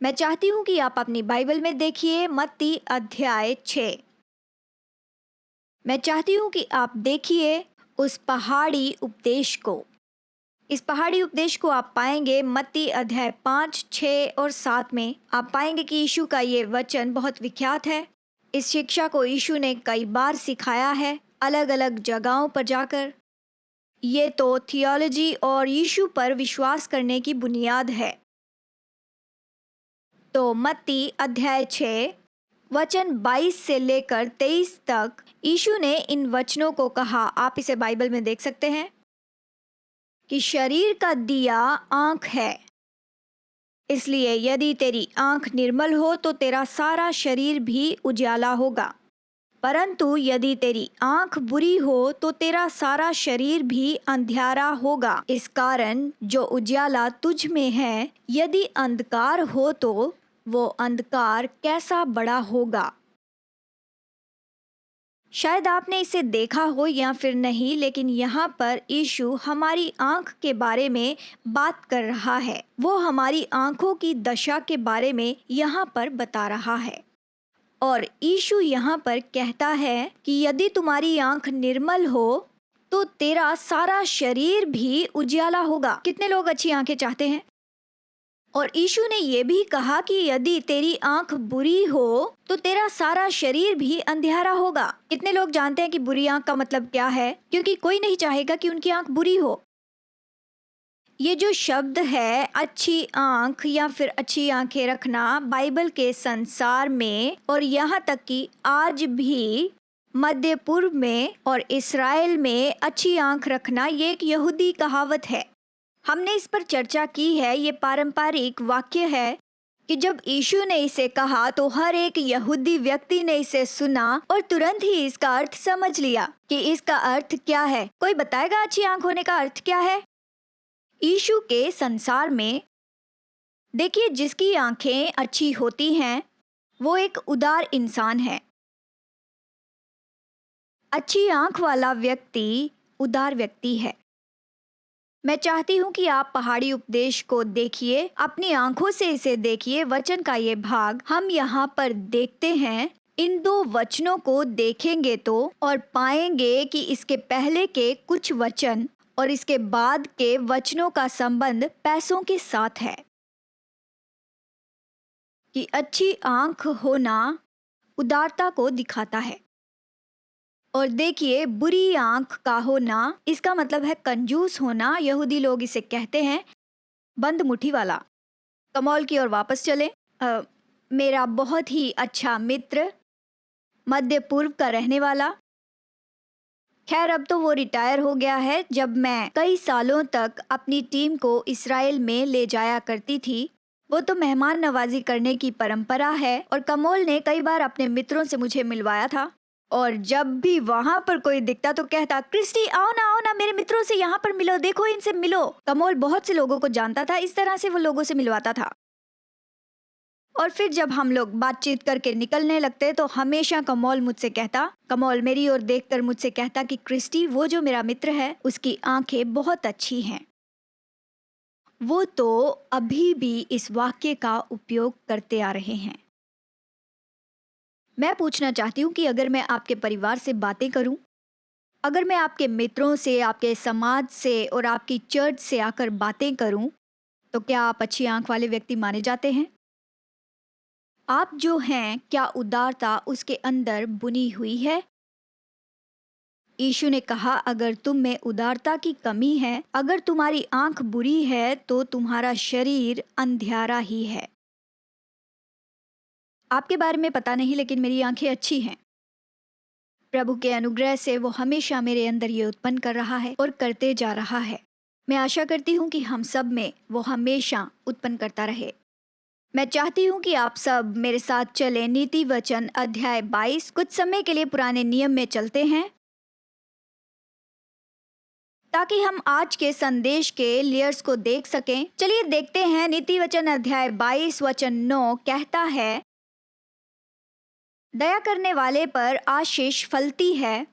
मैं चाहती हूँ कि आप अपनी बाइबल में देखिए मत्ती अध्याय 6। मैं चाहती हूँ कि आप देखिए उस पहाड़ी उपदेश को। इस पहाड़ी उपदेश को आप पाएंगे मत्ती अध्याय 5, 6 और 7 में। आप पाएंगे कि यीशु का ये वचन बहुत विख्यात है। इस शिक्षा को यीशु ने कई बार सिखाया है, अलग अलग जगहों पर जाकर। ये तो थियोलॉजी और यीशु पर विश्वास करने की बुनियाद है। तो मत्ती अध्याय 6 वचन 22 से लेकर 23 तक यीशु ने इन वचनों को कहा। आप इसे बाइबल में देख सकते हैं कि शरीर का दिया आँख है, इसलिए यदि तेरी आँख निर्मल हो तो तेरा सारा शरीर भी उजाला होगा, परंतु यदि तेरी आँख बुरी हो तो तेरा सारा शरीर भी अंधियारा होगा। इस कारण जो उजाला तुझ में है, यदि अंधकार हो तो वो अंधकार कैसा बड़ा होगा। शायद आपने इसे देखा हो या फिर नहीं, लेकिन यहाँ पर यीशु हमारी आँख के बारे में बात कर रहा है। वो हमारी आँखों की दशा के बारे में यहाँ पर बता रहा है। और यीशु यहाँ पर कहता है कि यदि तुम्हारी आँख निर्मल हो तो तेरा सारा शरीर भी उजाला होगा। कितने लोग अच्छी आँखें चाहते हैं? और यीशु ने ये भी कहा कि यदि तेरी आँख बुरी हो तो तेरा सारा शरीर भी अंधियारा होगा। कितने लोग जानते हैं कि बुरी आँख का मतलब क्या है? क्योंकि कोई नहीं चाहेगा कि उनकी आँख बुरी हो। ये जो शब्द है अच्छी आँख या फिर अच्छी आँखें रखना, बाइबल के संसार में और यहाँ तक कि आज भी मध्य पूर्व में और इस्राएल में अच्छी आँख रखना ये एक यहूदी कहावत है। हमने इस पर चर्चा की है। ये पारंपरिक वाक्य है कि जब यीशु ने इसे कहा तो हर एक यहूदी व्यक्ति ने इसे सुना और तुरंत ही इसका अर्थ समझ लिया कि इसका अर्थ क्या है। कोई बताएगा अच्छी आंख होने का अर्थ क्या है? यीशु के संसार में देखिए, जिसकी आंखें अच्छी होती हैं वो एक उदार इंसान है। अच्छी आंख वाला व्यक्ति उदार व्यक्ति है। मैं चाहती हूँ कि आप पहाड़ी उपदेश को देखिए, अपनी आंखों से इसे देखिए। वचन का ये भाग हम यहाँ पर देखते हैं। इन दो वचनों को देखेंगे तो और पाएंगे कि इसके पहले के कुछ वचन और इसके बाद के वचनों का संबंध पैसों के साथ है। कि अच्छी आंख होना उदारता को दिखाता है, और देखिए बुरी आंख का होना इसका मतलब है कंजूस होना। यहूदी लोग इसे कहते हैं बंद मुट्ठी वाला। कमौल की ओर वापस चले। मेरा बहुत ही अच्छा मित्र, मध्य पूर्व का रहने वाला, खैर अब तो वो रिटायर हो गया है। जब मैं कई सालों तक अपनी टीम को इस्राएल में ले जाया करती थी, वो तो मेहमान नवाजी करने की परंपरा है, और कमोल ने कई बार अपने मित्रों से मुझे मिलवाया था। और जब भी वहां पर कोई दिखता तो कहता, क्रिस्टी आओ ना मेरे मित्रों से यहाँ पर मिलो, देखो इनसे मिलो। कमोल बहुत से लोगों को जानता था, इस तरह से वो लोगों से मिलवाता था। और फिर जब हम लोग बातचीत करके निकलने लगते तो हमेशा कमोल मुझसे कहता, कमोल मेरी ओर देखकर मुझसे कहता कि क्रिस्टी वो जो मेरा मित्र है उसकी आंखें बहुत अच्छी हैं। वो तो अभी भी इस वाक्य का उपयोग करते आ रहे हैं। मैं पूछना चाहती हूँ कि अगर मैं आपके परिवार से बातें करूँ, अगर मैं आपके मित्रों से, आपके समाज से और आपकी चर्च से आकर बातें करूँ, तो क्या आप अच्छी आंख वाले व्यक्ति माने जाते हैं? आप जो हैं, क्या उदारता उसके अंदर बुनी हुई है? यीशु ने कहा, अगर तुम में उदारता की कमी है, अगर तुम्हारी आंख बुरी है, तो तुम्हारा शरीर अंधियारा ही है। आपके बारे में पता नहीं, लेकिन मेरी आंखें अच्छी हैं। प्रभु के अनुग्रह से वो हमेशा मेरे अंदर ये उत्पन्न कर रहा है और करते जा रहा है। मैं आशा करती हूँ कि हम सब में वो हमेशा उत्पन्न करता रहे। मैं चाहती हूँ कि आप सब मेरे साथ चलें। नीति वचन अध्याय 22। कुछ समय के लिए पुराने नियम में चलते हैं ताकि हम आज के संदेश के लेयर्स को देख सकें। चलिए देखते हैं। नीति वचन अध्याय 22 वचन 9 कहता है, दया करने वाले पर आशीष फलती है,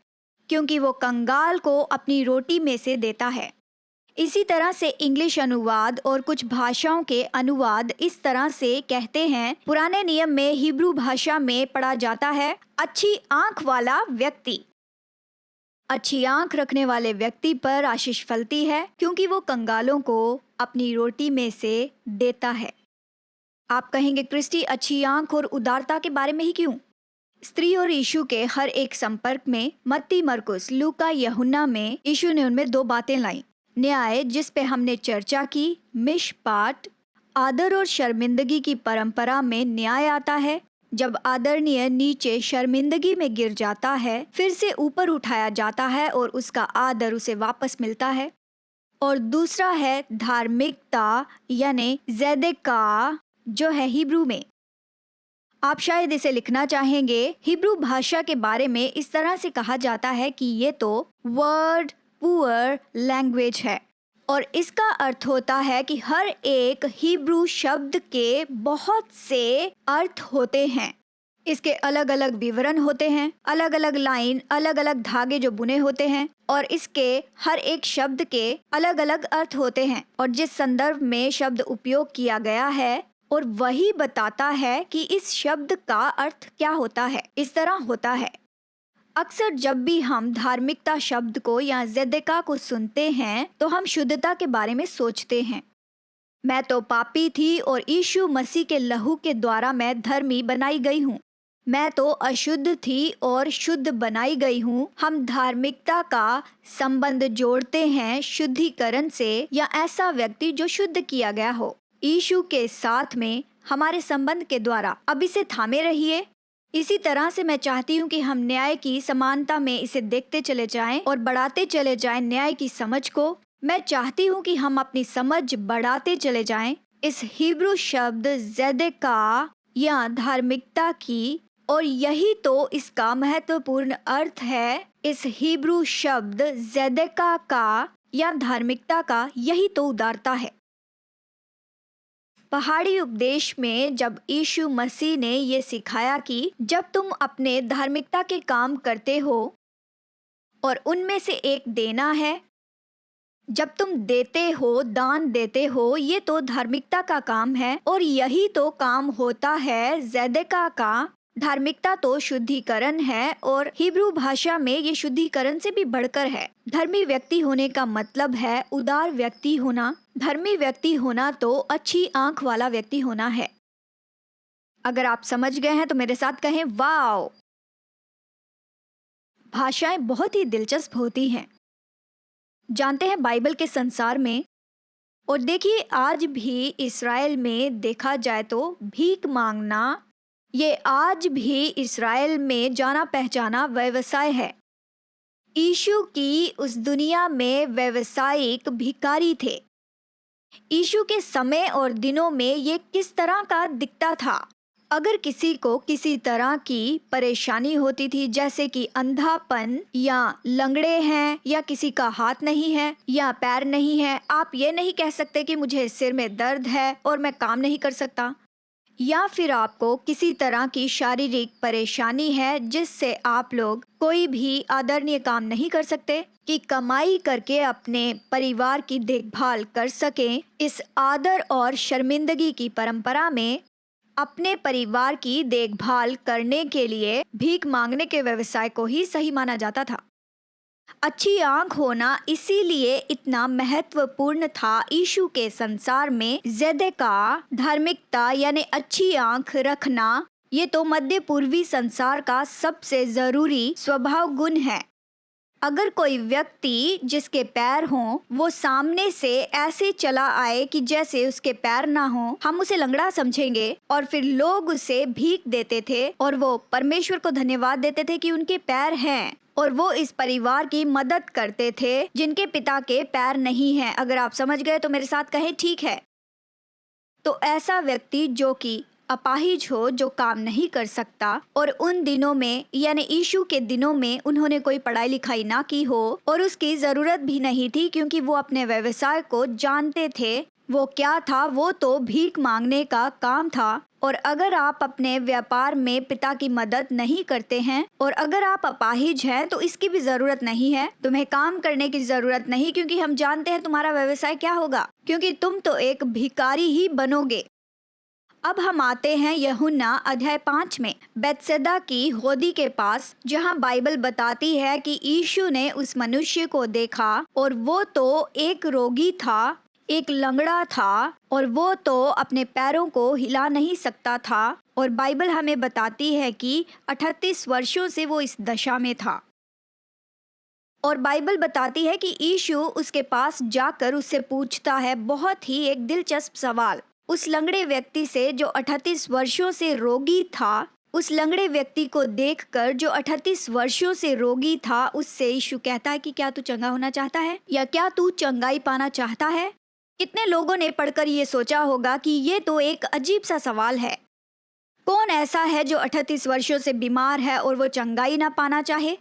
क्योंकि वो कंगाल को अपनी रोटी में से देता है। इसी तरह से इंग्लिश अनुवाद और कुछ भाषाओं के अनुवाद इस तरह से कहते हैं। पुराने नियम में हिब्रू भाषा में पढ़ा जाता है, अच्छी आंख वाला व्यक्ति। अच्छी आंख रखने वाले व्यक्ति पर आशीष फलती है, क्योंकि वो कंगालों को अपनी रोटी में से देता है। आप कहेंगे, क्रिस्टी अच्छी आंख और उदारता के बारे में ही क्यों? स्त्री और यीशु के हर एक संपर्क में, मत्ती, मरकुस, लूका, यूहन्ना में यीशु ने उनमें दो बातें लाई। न्याय, जिस पे हमने चर्चा की, मिशपाट, आदर और शर्मिंदगी की परंपरा में न्याय आता है। जब आदरणीय नीचे शर्मिंदगी में गिर जाता है, फिर से ऊपर उठाया जाता है और उसका आदर उसे वापस मिलता है। और दूसरा है धार्मिकता, यानी ज़ेदेका, जो है हिब्रू में। आप शायद इसे लिखना चाहेंगे। हिब्रू भाषा के बारे में इस तरह से कहा जाता है कि ये तो वर्ड पुअर लैंग्वेज है, और इसका अर्थ होता है कि हर एक हिब्रू शब्द के बहुत से अर्थ होते हैं। इसके अलग अलग विवरण होते हैं, अलग अलग लाइन, अलग अलग धागे जो बुने होते हैं, और इसके हर एक शब्द के अलग अलग अर्थ होते हैं, और जिस संदर्भ में शब्द उपयोग किया गया है और वही बताता है कि इस शब्द का अर्थ क्या होता है। इस तरह होता है। अक्सर जब भी हम धार्मिकता शब्द को या ज़ेदेका को सुनते हैं तो हम शुद्धता के बारे में सोचते हैं। मैं तो पापी थी और यीशु मसीह के लहू के द्वारा मैं धर्मी बनाई गई हूँ। मैं तो अशुद्ध थी और शुद्ध बनाई गई हूँ। हम धार्मिकता का संबंध जोड़ते हैं शुद्धिकरण से, या ऐसा व्यक्ति जो शुद्ध किया गया हो यीशु के साथ में हमारे संबंध के द्वारा। अब इसे थामे रहिए। इसी तरह से मैं चाहती हूँ कि हम न्याय की समानता में इसे देखते चले जाएं और बढ़ाते चले जाएं न्याय की समझ को। मैं चाहती हूँ कि हम अपनी समझ बढ़ाते चले जाएं इस हिब्रू शब्द ज़ेदेका या धार्मिकता की, और यही तो इसका महत्वपूर्ण अर्थ है। इस हिब्रू शब्द ज़ेदेका का या धार्मिकता का यही तो उदारता है। पहाड़ी उपदेश में जब यीशु मसीह ने ये सिखाया कि जब तुम अपने धार्मिकता के काम करते हो और उनमें से एक देना है, जब तुम देते हो, दान देते हो, ये तो धार्मिकता का काम है और यही तो काम होता है ज़ेदेका का। धार्मिकता तो शुद्धिकरण है और हिब्रू भाषा में ये शुद्धिकरण से भी बढ़कर है। धर्मी व्यक्ति होने का मतलब है उदार व्यक्ति होना। धर्मी व्यक्ति होना तो अच्छी आंख वाला व्यक्ति होना है। अगर आप समझ गए हैं तो मेरे साथ कहें वाओ। भाषाएं बहुत ही दिलचस्प होती हैं। जानते हैं बाइबल के संसार में, और देखिए आज भी इस्राएल में देखा जाए तो भीख मांगना ये आज भी इस्राएल में जाना पहचाना व्यवसाय है। यीशु की उस दुनिया में व्यवसायिक भिखारी थे। यीशु के समय और दिनों में ये किस तरह का दिखता था। अगर किसी को किसी तरह की परेशानी होती थी, जैसे कि अंधापन या लंगड़े हैं या किसी का हाथ नहीं है या पैर नहीं है, आप ये नहीं कह सकते कि मुझे सिर में दर्द है और मैं काम नहीं कर सकता। या फिर आपको किसी तरह की शारीरिक परेशानी है जिससे आप लोग कोई भी आदरणीय काम नहीं कर सकते कि कमाई करके अपने परिवार की देखभाल कर सकें। इस आदर और शर्मिंदगी की परंपरा में अपने परिवार की देखभाल करने के लिए भीख मांगने के व्यवसाय को ही सही माना जाता था। अच्छी आंख होना इसीलिए इतना महत्वपूर्ण था यीशु के संसार में। ज़ेदेका धार्मिकता यानी अच्छी आंख रखना, ये तो मध्य पूर्वी संसार का सबसे जरूरी स्वभाव गुण है। अगर कोई व्यक्ति जिसके पैर हों वो सामने से ऐसे चला आए कि जैसे उसके पैर ना हो, हम उसे लंगड़ा समझेंगे और फिर लोग उसे भीख देते थे और वो परमेश्वर को धन्यवाद देते थे कि उनके पैर हैं, और वो इस परिवार की मदद करते थे जिनके पिता के पैर नहीं हैं। अगर आप समझ गए तो मेरे साथ कहें ठीक है। तो ऐसा व्यक्ति जो कि अपाहिज हो, जो काम नहीं कर सकता, और उन दिनों में यानी यीशु के दिनों में उन्होंने कोई पढ़ाई लिखाई ना की हो और उसकी ज़रूरत भी नहीं थी क्योंकि वो अपने व्यवसाय को जानते थे। वो क्या था? वो तो भीख मांगने का काम था। और अगर आप अपने व्यापार में पिता की मदद नहीं करते हैं और अगर आप अपाहिज हैं तो इसकी भी ज़रूरत नहीं है, तुम्हें काम करने की ज़रूरत नहीं, क्योंकि हम जानते हैं तुम्हारा व्यवसाय क्या होगा, क्योंकि तुम तो एक भिखारी ही बनोगे। अब हम आते हैं यूहन्ना अध्याय 5 में, बैतसैदा की होदी के पास, जहां बाइबल बताती है कि यीशु ने उस मनुष्य को देखा और वो तो एक रोगी था, एक लंगड़ा था, और वो तो अपने पैरों को हिला नहीं सकता था। और बाइबल हमें बताती है कि 38 वर्षों से वो इस दशा में था। और बाइबल बताती है कि यीशु उसके पास जाकर उससे पूछता है बहुत ही एक दिलचस्प सवाल। उस लंगड़े व्यक्ति से जो 38 वर्षों से रोगी था, उस लंगड़े व्यक्ति को देखकर जो 38 वर्षों से रोगी था, उससे यीशु कहता है कि क्या तू चंगा होना चाहता है, या क्या तू चंगाई पाना चाहता है। कितने लोगों ने पढ़कर ये सोचा होगा कि ये तो एक अजीब सा सवाल है। कौन ऐसा है जो 38 वर्षों से बीमार है और वो चंगाई ना पाना चाहे।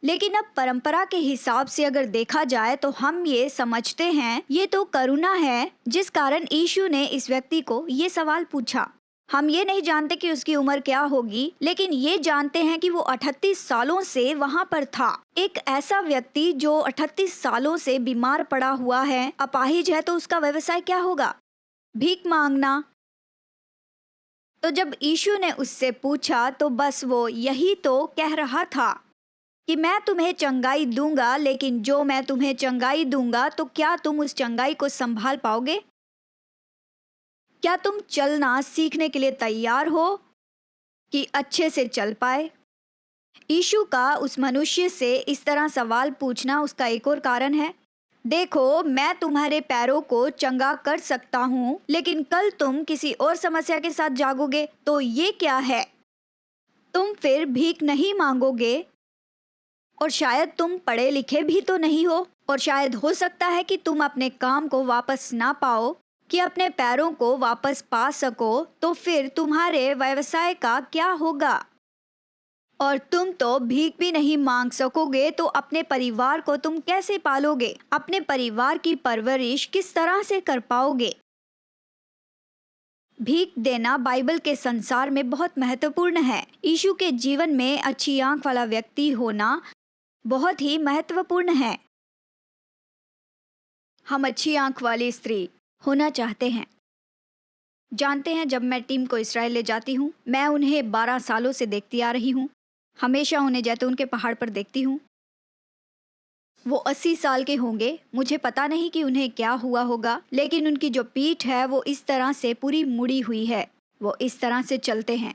लेकिन अब परंपरा के हिसाब से अगर देखा जाए तो हम ये समझते हैं ये तो करुणा है जिस कारण यीशु ने इस व्यक्ति को ये सवाल पूछा। हम ये नहीं जानते कि उसकी उम्र क्या होगी, लेकिन ये जानते हैं कि वो 38 सालों से वहाँ पर था। एक ऐसा व्यक्ति जो 38 सालों से बीमार पड़ा हुआ है, अपाहिज है, तो उसका व्यवसाय क्या होगा? भीख मांगना। तो जब यीशु ने उससे पूछा तो बस वो यही तो कह रहा था कि मैं तुम्हें चंगाई दूंगा, लेकिन जो मैं तुम्हें चंगाई दूंगा तो क्या तुम उस चंगाई को संभाल पाओगे? क्या तुम चलना सीखने के लिए तैयार हो कि अच्छे से चल पाए? यीशु का उस मनुष्य से इस तरह सवाल पूछना उसका एक और कारण है। देखो, मैं तुम्हारे पैरों को चंगा कर सकता हूँ, लेकिन कल तुम किसी और समस्या के साथ जागोगे तो ये क्या है? तुम फिर भीख नहीं मांगोगे, और शायद तुम पढ़े लिखे भी तो नहीं हो, और शायद हो सकता है कि तुम अपने काम को वापस ना पाओ। कि अपने पैरों को वापस पा सको, तो फिर तुम्हारे व्यवसाय का क्या होगा? और तुम तो भीख भी नहीं मांग सकोगे, तो अपने परिवार को तुम कैसे पालोगे? अपने परिवार की परवरिश किस तरह से कर पाओगे? भीख देना बाइबल के संसार में बहुत महत्वपूर्ण है। यीशु के जीवन में अच्छी आंख वाला व्यक्ति होना बहुत ही महत्वपूर्ण है। हम अच्छी आंख वाली स्त्री होना चाहते हैं। जानते हैं, जब मैं टीम को इस्राएल ले जाती हूँ, मैं उन्हें 12 सालों से देखती आ रही हूँ। हमेशा उन्हें जैतून के पहाड़ पर देखती हूँ। वो 80 साल के होंगे। मुझे पता नहीं कि उन्हें क्या हुआ होगा, लेकिन उनकी जो पीठ है वो इस तरह से पूरी मुड़ी हुई है। वो इस तरह से चलते हैं।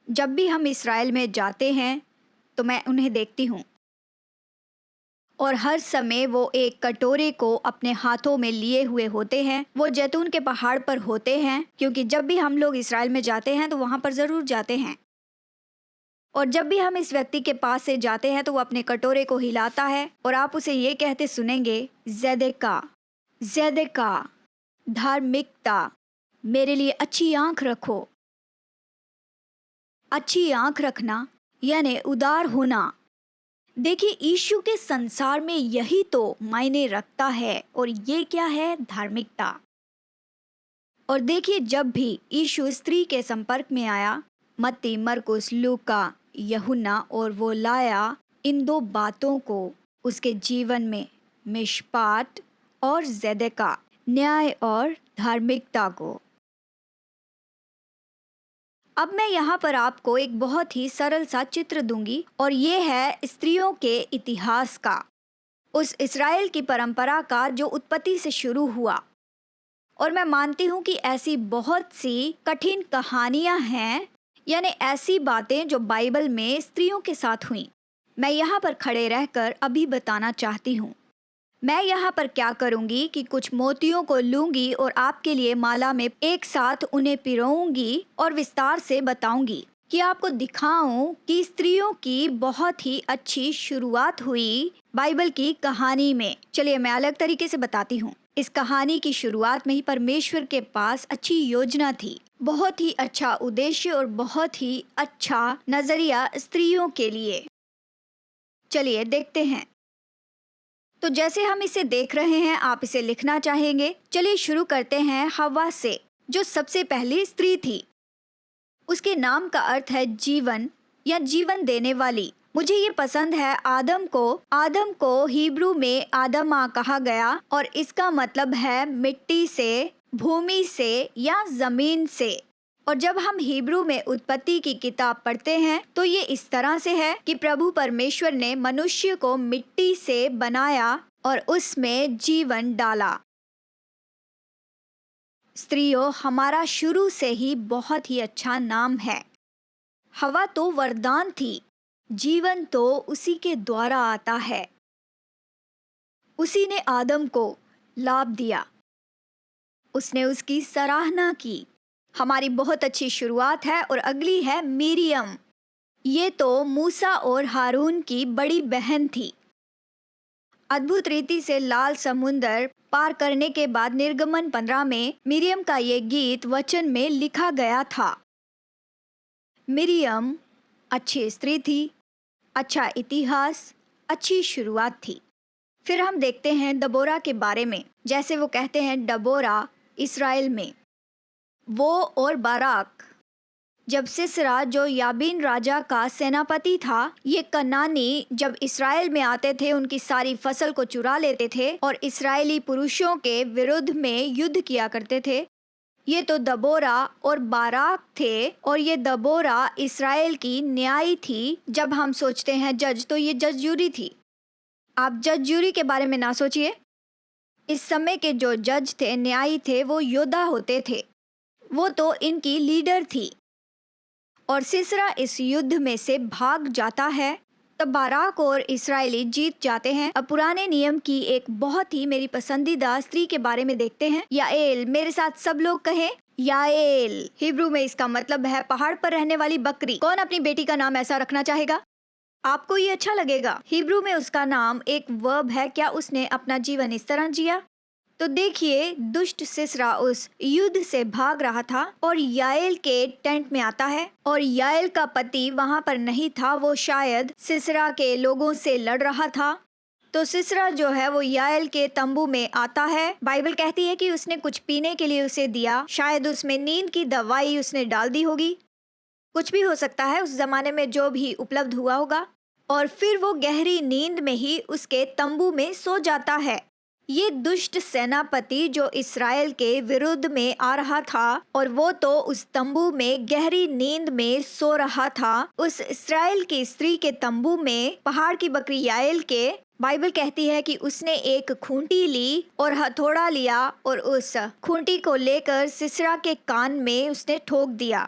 जब भी हम इस्राएल में जाते हैं तो मैं उन्हें देखती हूँ, और हर समय वो एक कटोरे को अपने हाथों में लिए हुए होते हैं। वो जैतून के पहाड़ पर होते हैं, क्योंकि जब भी हम लोग इस्राएल में जाते हैं तो वहाँ पर ज़रूर जाते हैं। और जब भी हम इस व्यक्ति के पास से जाते हैं तो वो अपने कटोरे को हिलाता है, और आप उसे ये कहते सुनेंगे, ज़ेदेका, ज़ेदेका, धार्मिकता, मेरे लिए अच्छी आंख रखो। अच्छी आंख रखना यानी उदार होना। देखिए, यीशु के संसार में यही तो मायने रखता है, और ये क्या है? धार्मिकता। और देखिए, जब भी यीशु स्त्री के संपर्क में आया, मत्ती, मरकुस, लूका, यूहन्ना, और वो लाया इन 2 बातों को उसके जीवन में, मिशपात और ज़ेदेका, न्याय और धार्मिकता को। अब मैं यहाँ पर आपको एक बहुत ही सरल सा चित्र दूंगी, और ये है स्त्रियों के इतिहास का, उस इस्राएल की परंपरा का जो उत्पत्ति से शुरू हुआ। और मैं मानती हूँ कि ऐसी बहुत सी कठिन कहानियाँ हैं, यानी ऐसी बातें जो बाइबल में स्त्रियों के साथ हुई। मैं यहाँ पर खड़े रहकर अभी बताना चाहती हूँ। मैं यहाँ पर क्या करूँगी कि कुछ मोतियों को लूँगी और आपके लिए माला में एक साथ उन्हें पिरोऊंगी और विस्तार से बताऊंगी, कि आपको दिखाऊं कि स्त्रियों की बहुत ही अच्छी शुरुआत हुई बाइबल की कहानी में। चलिए, मैं अलग तरीके से बताती हूँ। इस कहानी की शुरुआत में ही परमेश्वर के पास अच्छी योजना थी, बहुत ही अच्छा उद्देश्य और बहुत ही अच्छा नजरिया स्त्रियों के लिए। चलिए देखते हैं। तो जैसे हम इसे देख रहे हैं, आप इसे लिखना चाहेंगे। चलिए शुरू करते हैं हव्वा से, जो सबसे पहली स्त्री थी। उसके नाम का अर्थ है जीवन या जीवन देने वाली। मुझे ये पसंद है। आदम को हिब्रू में आदमा कहा गया, और इसका मतलब है मिट्टी से, भूमि से या जमीन से। और जब हम हिब्रू में उत्पत्ति की किताब पढ़ते हैं तो ये इस तरह से है कि प्रभु परमेश्वर ने मनुष्य को मिट्टी से बनाया और उसमें जीवन डाला। स्त्रियों हमारा शुरू से ही बहुत ही अच्छा नाम है। हवा तो वरदान थी, जीवन तो उसी के द्वारा आता है। उसी ने आदम को लाभ दिया, उसने उसकी सराहना की। हमारी बहुत अच्छी शुरुआत है। और अगली है मिरियम। ये तो मूसा और हारून की बड़ी बहन थी। अद्भुत रीति से लाल समुंदर पार करने के बाद निर्गमन 15 में मिरियम का ये गीत वचन में लिखा गया था। मिरियम अच्छी स्त्री थी, अच्छा इतिहास, अच्छी शुरुआत थी। फिर हम देखते हैं दबोरा के बारे में। जैसे वो कहते हैं डबोरा इस्राएल में, वो और बाराक। जब सिसरा जो याबीन राजा का सेनापति था, ये कनानी जब इस्राएल में आते थे, उनकी सारी फसल को चुरा लेते थे और इस्राएली पुरुषों के विरुद्ध में युद्ध किया करते थे। ये तो दबोरा और बाराक थे। और ये दबोरा इस्राएल की न्यायी थी। जब हम सोचते हैं जज, तो ये जज जूरी थी। आप जज जूरी के बारे में ना सोचिए। इस समय के जो जज थे, न्यायी थे, वो योद्धा होते थे। वो तो इनकी लीडर थी। और सिसरा इस युद्ध में से भाग जाता है, तब बाराक और इस्राएली जीत जाते हैं। अब पुराने नियम की एक बहुत ही मेरी पसंदीदा स्त्री के बारे में देखते हैं, याएल। मेरे साथ सब लोग कहें याएल। हिब्रू में इसका मतलब है पहाड़ पर रहने वाली बकरी। कौन अपनी बेटी का नाम ऐसा रखना चाहेगा? आपको ये अच्छा लगेगा। हिब्रू में उसका नाम एक वर्ब है। क्या उसने अपना जीवन इस तरह जिया? तो देखिए, दुष्ट सिसरा उस युद्ध से भाग रहा था और याएल के टेंट में आता है और याएल का पति वहां पर नहीं था, वो शायद सिसरा के लोगों से लड़ रहा था। तो सिसरा जो है वो याएल के तंबू में आता है। बाइबल कहती है कि उसने कुछ पीने के लिए उसे दिया, शायद उसमें नींद की दवाई उसने डाल दी होगी, कुछ भी हो सकता है, उस जमाने में जो भी उपलब्ध हुआ होगा। और फिर वो गहरी नींद में ही उसके तंबू में सो जाता है। ये दुष्ट सेनापति जो इस्राएल के विरुद्ध में आ रहा था और वो तो उस तंबू में गहरी नींद में सो रहा था, उस इस्राएल की स्त्री के तंबू में पहाड़ की बकरी याएल के। बाइबल कहती है कि उसने एक खूंटी ली और हथौड़ा लिया और उस खूंटी को लेकर सिसरा के कान में उसने ठोक दिया।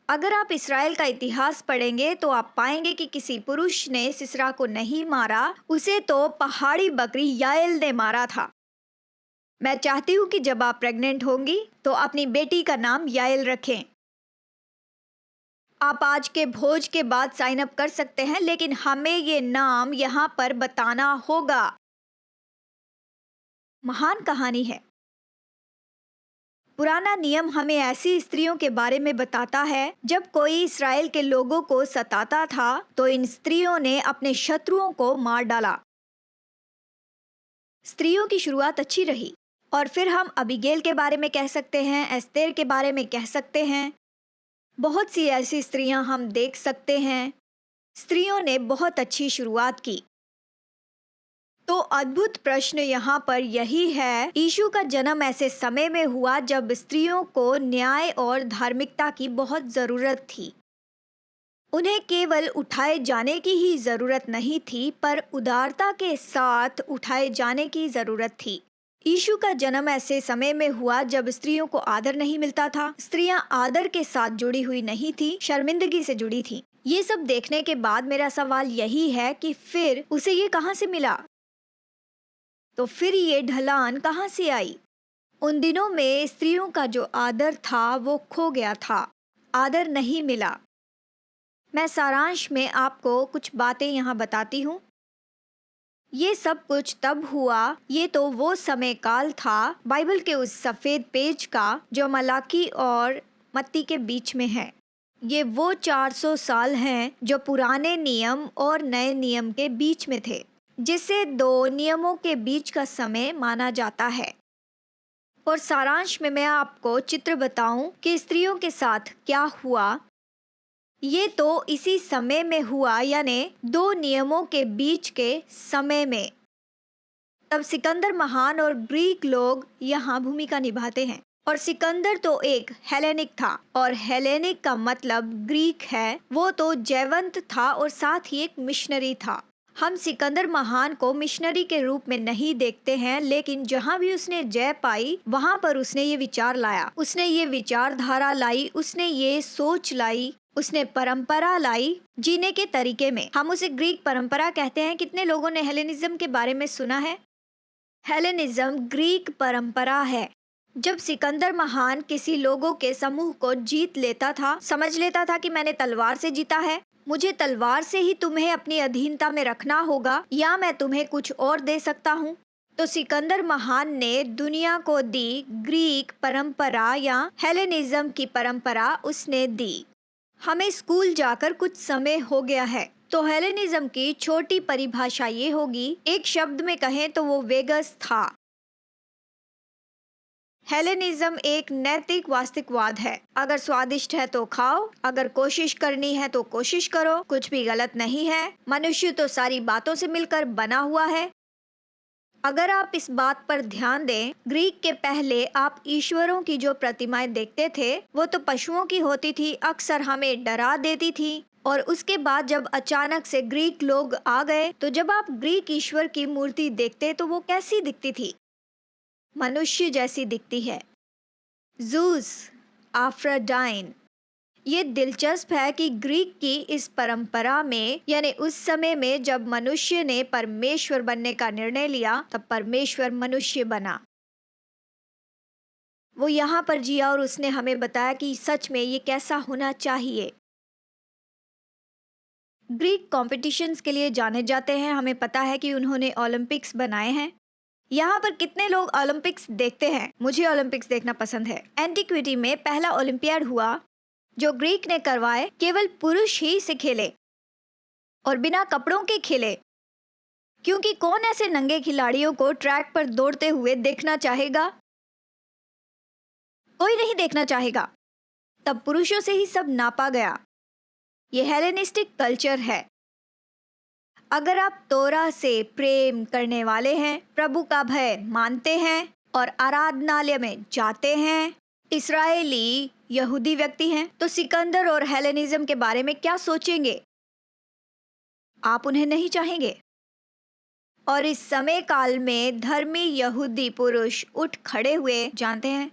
अगर आप इस्राएल का इतिहास पढ़ेंगे तो आप पाएंगे कि किसी पुरुष ने सिसरा को नहीं मारा, उसे तो पहाड़ी बकरी याएल ने मारा था। मैं चाहती हूँ कि जब आप प्रेग्नेंट होंगी तो अपनी बेटी का नाम याएल रखें। आप आज के भोज के बाद साइन अप कर सकते हैं, लेकिन हमें ये नाम यहाँ पर बताना होगा। महान कहानी है। पुराना नियम हमें ऐसी स्त्रियों के बारे में बताता है, जब कोई इस्राएल के लोगों को सताता था तो इन स्त्रियों ने अपने शत्रुओं को मार डाला। स्त्रियों की शुरुआत अच्छी रही और फिर हम अबीगेल के बारे में कह सकते हैं, एस्तेर के बारे में कह सकते हैं। बहुत सी ऐसी स्त्रियां हम देख सकते हैं। स्त्रियों ने बहुत अच्छी शुरुआत की। तो अद्भुत प्रश्न यहाँ पर यही है, यीशु का जन्म ऐसे समय में हुआ जब स्त्रियों को न्याय और धार्मिकता की बहुत जरूरत थी। उन्हें केवल उठाए जाने की ही जरूरत नहीं थी, पर उदारता के साथ उठाए जाने की जरूरत थी। यीशु का जन्म ऐसे समय में हुआ जब स्त्रियों को आदर नहीं मिलता था। स्त्रियां आदर के साथ जुड़ी हुई नहीं थी, शर्मिंदगी से जुड़ी थी। ये सब देखने के बाद मेरा सवाल यही है कि फिर उसे ये कहाँ से मिला? तो फिर ये ढलान कहाँ से आई? उन दिनों में स्त्रियों का जो आदर था वो खो गया था, आदर नहीं मिला। मैं सारांश में आपको कुछ बातें यहाँ बताती हूँ। ये सब कुछ तब हुआ, ये तो वो समय काल था बाइबल के उस सफ़ेद पेज का जो मलाकी और मत्ती के बीच में है। ये वो 400 साल हैं जो पुराने नियम और नए नियम के बीच में थे, जिसे दो नियमों के बीच का समय माना जाता है। और सारांश में मैं आपको चित्र बताऊं कि स्त्रियों के साथ क्या हुआ। ये तो इसी समय में हुआ, यानी दो नियमों के बीच के समय में। तब सिकंदर महान और ग्रीक लोग यहाँ भूमिका निभाते हैं। और सिकंदर तो एक हेलेनिक था, और हेलेनिक का मतलब ग्रीक है। वो तो जयवंत था और साथ ही एक मिशनरी था। हम सिकंदर महान को मिशनरी के रूप में नहीं देखते हैं, लेकिन जहाँ भी उसने जय पाई वहाँ पर उसने ये विचार लाया, उसने ये विचारधारा लाई, उसने ये सोच लाई, उसने परंपरा लाई जीने के तरीके में। हम उसे ग्रीक परंपरा कहते हैं। कितने लोगों ने हेलेनिज्म के बारे में सुना है? हेलेनिज्म ग्रीक परंपरा है। जब सिकंदर महान किसी लोगों के समूह को जीत लेता था, समझ लेता था कि मैंने तलवार से जीता है, मुझे तलवार से ही तुम्हें अपनी अधीनता में रखना होगा, या मैं तुम्हें कुछ और दे सकता हूँ। तो सिकंदर महान ने दुनिया को दी ग्रीक परंपरा या हेलेनिज्म की परंपरा उसने दी। हमें स्कूल जाकर कुछ समय हो गया है, तो हेलेनिज्म की छोटी परिभाषा ये होगी, एक शब्द में कहें तो वो वेगस था। हेलेनिज्म एक नैतिक वास्तविकवाद है। अगर स्वादिष्ट है तो खाओ, अगर कोशिश करनी है तो कोशिश करो, कुछ भी गलत नहीं है। मनुष्य तो सारी बातों से मिलकर बना हुआ है। अगर आप इस बात पर ध्यान दें, ग्रीक के पहले आप ईश्वरों की जो प्रतिमाएं देखते थे वो तो पशुओं की होती थी, अक्सर हमें डरा देती थी। और उसके बाद जब अचानक से ग्रीक लोग आ गए, तो जब आप ग्रीक ईश्वर की मूर्ति देखते तो वो कैसी दिखती थी? मनुष्य जैसी दिखती है। ज़ूस, आफ्रोडाइन। ये दिलचस्प है कि ग्रीक की इस परंपरा में, यानी उस समय में जब मनुष्य ने परमेश्वर बनने का निर्णय लिया, तब परमेश्वर मनुष्य बना। वो यहाँ पर जिया और उसने हमें बताया कि सच में ये कैसा होना चाहिए। ग्रीक कॉम्पिटिशन्स के लिए जाने जाते हैं। हमें पता है कि उन्होंने ओलंपिक्स बनाए हैं। यहाँ पर कितने लोग ओलंपिक्स देखते हैं? मुझे ओलंपिक्स देखना पसंद है। एंटिक्विटी में पहला ओलंपियाड हुआ जो ग्रीक ने करवाए, केवल पुरुष ही इसे खेले और बिना कपड़ों के खेले, क्योंकि कौन ऐसे नंगे खिलाड़ियों को ट्रैक पर दौड़ते हुए देखना चाहेगा? कोई नहीं देखना चाहेगा। तब पुरुषों से ही सब नापा गया। ये हेलेनिस्टिक कल्चर है। अगर आप तोरा से प्रेम करने वाले हैं, प्रभु का भय मानते हैं और आराधनालय में जाते हैं, इस्राएली यहूदी व्यक्ति हैं, तो सिकंदर और हेलेनिज्म के बारे में क्या सोचेंगे? आप उन्हें नहीं चाहेंगे। और इस समय काल में धर्मी यहूदी पुरुष उठ खड़े हुए, जानते हैं।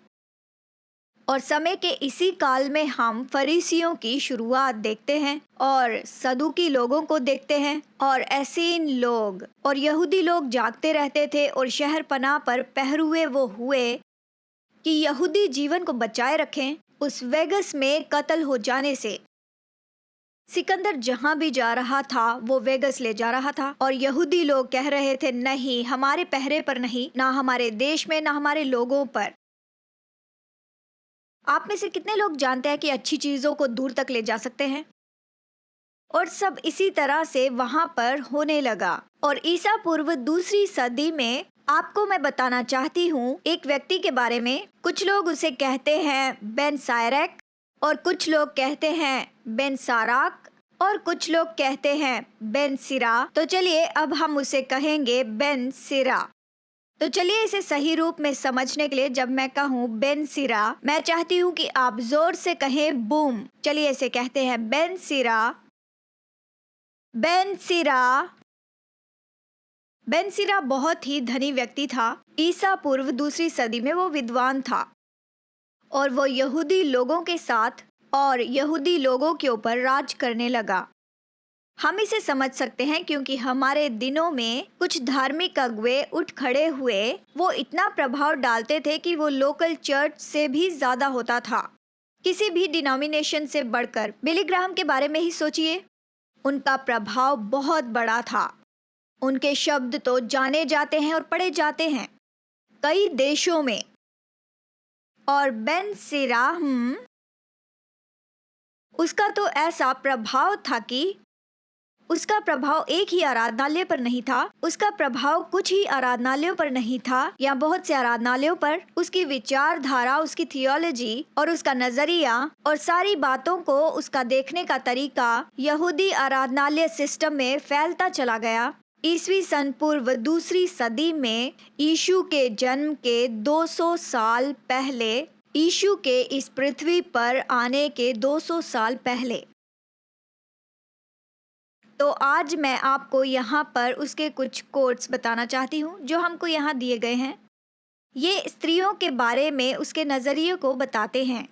और समय के इसी काल में हम फरीसियों की शुरुआत देखते हैं और सदुकी लोगों को देखते हैं। और एसीन लोग और यहूदी लोग जागते रहते थे और शहर पनाह पर पहरुए वो हुए कि यहूदी जीवन को बचाए रखें उस वेगस में कत्ल हो जाने से। सिकंदर जहां भी जा रहा था वो वेगस ले जा रहा था और यहूदी लोग कह रहे थे, नहीं, हमारे पहरे पर नहीं, ना हमारे देश में, ना हमारे लोगों पर। आप में से कितने लोग जानते हैं कि अच्छी चीजों को दूर तक ले जा सकते हैं? और सब इसी तरह से वहां पर होने लगा। और ईसा पूर्व दूसरी सदी में आपको मैं बताना चाहती हूँ एक व्यक्ति के बारे में। कुछ लोग उसे कहते हैं बेन सायरक और कुछ लोग कहते हैं बेन साराक और कुछ लोग कहते हैं बेन सिरा। तो चलिए अब हम उसे कहेंगे बेन सिरा। तो चलिए इसे सही रूप में समझने के लिए जब मैं कहूँ बेन सिरा, मैं चाहती हूँ कि आप जोर से कहें बूम। चलिए इसे कहते हैं बेन सिरा। बेन सिरा। बेन सिरा बहुत ही धनी व्यक्ति था। ईसा पूर्व दूसरी सदी में वो विद्वान था और वो यहूदी लोगों के साथ और यहूदी लोगों के ऊपर राज करने लगा। हम इसे समझ सकते हैं क्योंकि हमारे दिनों में कुछ धार्मिक अगुवे उठ खड़े हुए। वो इतना प्रभाव डालते थे कि वो लोकल चर्च से भी ज्यादा होता था, किसी भी डिनोमिनेशन से बढ़कर। बिली ग्राहम के बारे में ही सोचिए, उनका प्रभाव बहुत बड़ा था। उनके शब्द तो जाने जाते हैं और पढ़े जाते हैं कई देशों में। और बेन सिरा, उसका तो ऐसा प्रभाव था कि उसका प्रभाव एक ही आराधनालय पर नहीं था, उसका प्रभाव कुछ ही आराधनालयों पर नहीं था या बहुत से आराधनालयों पर। उसकी विचारधारा, उसकी थियोलॉजी और उसका नजरिया और सारी बातों को, उसका देखने का तरीका यहूदी आराधनालय सिस्टम में फैलता चला गया। ईस्वी सन पूर्व दूसरी सदी में यीशु के जन्म के 200 साल पहले, यीशु के इस पृथ्वी पर आने के 200 साल पहले। तो आज मैं आपको यहाँ पर उसके कुछ कोट्स बताना चाहती हूँ जो हमको यहाँ दिए गए हैं। ये स्त्रियों के बारे में उसके नज़रिए को बताते हैं।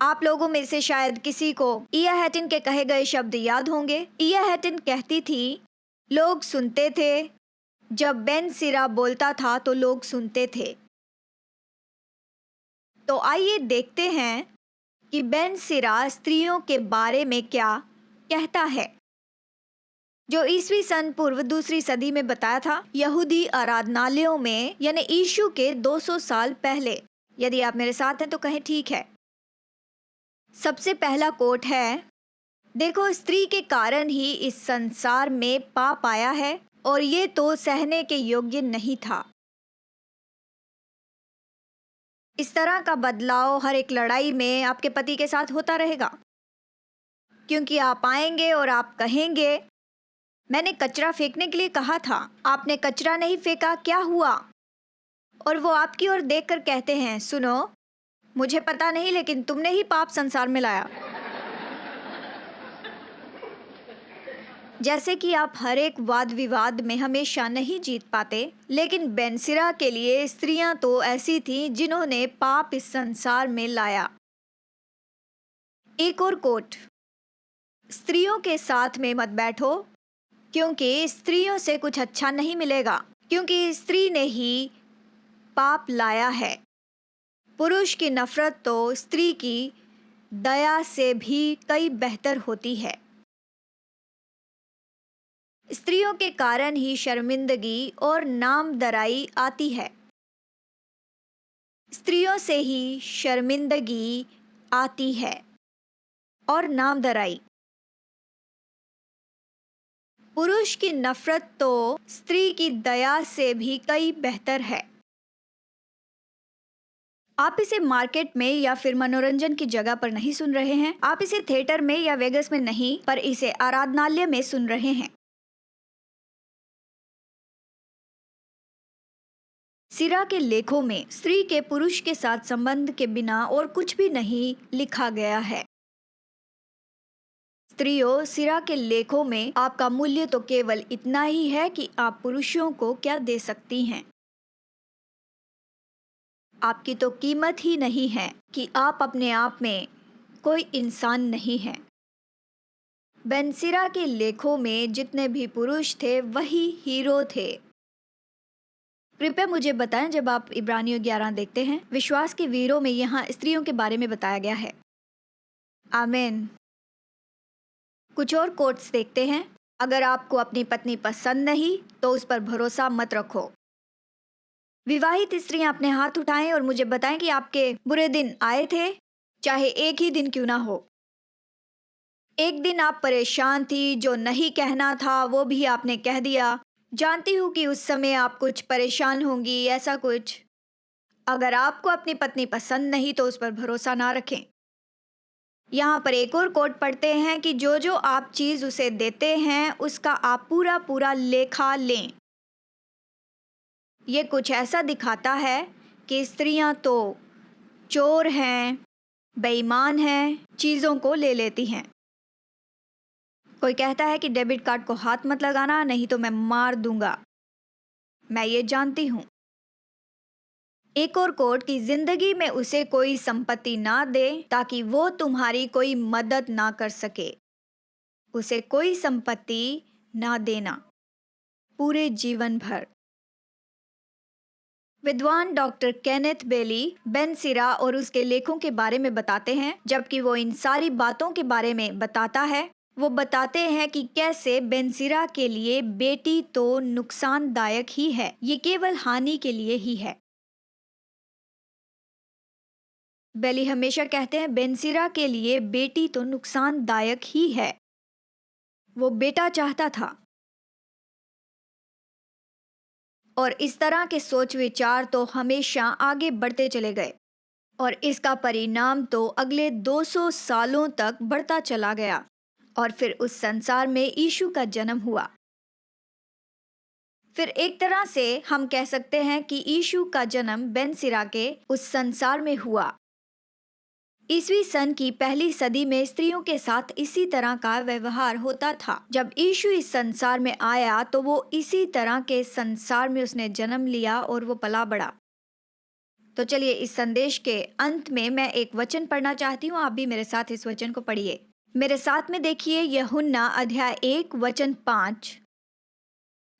आप लोगों में से शायद किसी को इया हैटिन के कहे गए शब्द याद होंगे। इया हैटिन कहती थी, लोग सुनते थे। जब बेन सिरा बोलता था तो लोग सुनते थे। तो आइए देखते हैं कि बेन सिरा स्त्रियों के बारे में क्या कहता है, जो ईस्वी सन पूर्व दूसरी सदी में बताया था यहूदी आराधनालयों में, यानी यीशु के 200 साल पहले। यदि आप मेरे साथ हैं तो कहें ठीक है। सबसे पहला कोट है, देखो, स्त्री के कारण ही इस संसार में पाप आया है और ये तो सहने के योग्य नहीं था। इस तरह का बदलाव हर एक लड़ाई में आपके पति के साथ होता रहेगा, क्योंकि आप आएंगे और आप कहेंगे, मैंने कचरा फेंकने के लिए कहा था, आपने कचरा नहीं फेंका, क्या हुआ? और वो आपकी ओर देखकर कहते हैं, सुनो, मुझे पता नहीं, लेकिन तुमने ही पाप संसार में लाया। जैसे कि आप हर एक वाद विवाद में हमेशा नहीं जीत पाते, लेकिन बेन सिरा के लिए स्त्रियां तो ऐसी थीं जिन्होंने पाप इस संसार में लाया। एक और कोट, स्त्रियों के साथ में मत बैठो, क्योंकि स्त्रियों से कुछ अच्छा नहीं मिलेगा, क्योंकि स्त्री ने ही पाप लाया है। पुरुष की नफरत तो स्त्री की दया से भी कई बेहतर होती है। स्त्रियों के कारण ही शर्मिंदगी और नामधराई आती है। स्त्रियों से ही शर्मिंदगी आती है और नामधराई। पुरुष की नफरत तो स्त्री की दया से भी कई बेहतर है। आप इसे मार्केट में या फिर मनोरंजन की जगह पर नहीं सुन रहे हैं। आप इसे थिएटर में या वेगस में नहीं, पर इसे आराधनालय में सुन रहे हैं। सिरा के लेखों में स्त्री के पुरुष के साथ संबंध के बिना और कुछ भी नहीं लिखा गया है। स्त्रियों, सिरा के लेखों में आपका मूल्य तो केवल इतना ही है कि आप पुरुषों को क्या दे सकती हैं। आपकी तो कीमत ही नहीं है कि आप अपने आप में कोई इंसान नहीं है। बेनसिरा के लेखों में जितने भी पुरुष थे वही हीरो थे। कृपया मुझे बताएं, जब आप इब्रानियों 11 देखते हैं, विश्वास के वीरों में यहाँ स्त्रियों के बारे में बताया गया है। आमीन। कुछ और कोट्स देखते हैं। अगर आपको अपनी पत्नी पसंद नहीं तो उस पर भरोसा मत रखो। विवाहित स्त्रियां अपने हाथ उठाएं और मुझे बताएं कि आपके बुरे दिन आए थे, चाहे एक ही दिन क्यों ना हो। एक दिन आप परेशान थी, जो नहीं कहना था वो भी आपने कह दिया। जानती हूँ कि उस समय आप कुछ परेशान होंगी, ऐसा कुछ। अगर आपको अपनी पत्नी पसंद नहीं तो उस पर भरोसा ना रखें। यहाँ पर एक और कोट पढ़ते हैं कि जो जो आप चीज़ उसे देते हैं उसका आप पूरा पूरा लेखा लें। ये कुछ ऐसा दिखाता है कि स्त्रियां तो चोर हैं, बेईमान हैं, चीज़ों को ले लेती हैं। कोई कहता है कि डेबिट कार्ड को हाथ मत लगाना, नहीं तो मैं मार दूंगा। मैं ये जानती हूँ। एक और कोट की जिंदगी में उसे कोई संपत्ति ना दे ताकि वो तुम्हारी कोई मदद ना कर सके। उसे कोई संपत्ति ना देना पूरे जीवन भर। विद्वान डॉक्टर केनेथ बेली बेनसिरा और उसके लेखों के बारे में बताते हैं। जबकि वो इन सारी बातों के बारे में बताता है, वो बताते हैं कि कैसे बेनसिरा के लिए बेटी तो नुकसानदायक ही है, ये केवल हानि के लिए ही है। बेली हमेशा कहते हैं बेनसिरा के लिए बेटी तो नुकसानदायक ही है। वो बेटा चाहता था और इस तरह के सोच विचार तो हमेशा आगे बढ़ते चले गए और इसका परिणाम तो अगले 200 सालों तक बढ़ता चला गया और फिर उस संसार में यीशु का जन्म हुआ। फिर एक तरह से हम कह सकते हैं कि यीशु का जन्म बेनसिरा के उस संसार में हुआ। ईसवी सन की पहली सदी में स्त्रियों के साथ इसी तरह का व्यवहार होता था। जब यीशु इस संसार में आया तो वो इसी तरह के संसार में उसने जन्म लिया और वो पला बढ़ा। तो चलिए, इस संदेश के अंत में मैं एक वचन पढ़ना चाहती हूँ। आप भी मेरे साथ इस वचन को पढ़िए। मेरे साथ में देखिए यूहन्ना अध्याय 1 वचन 5।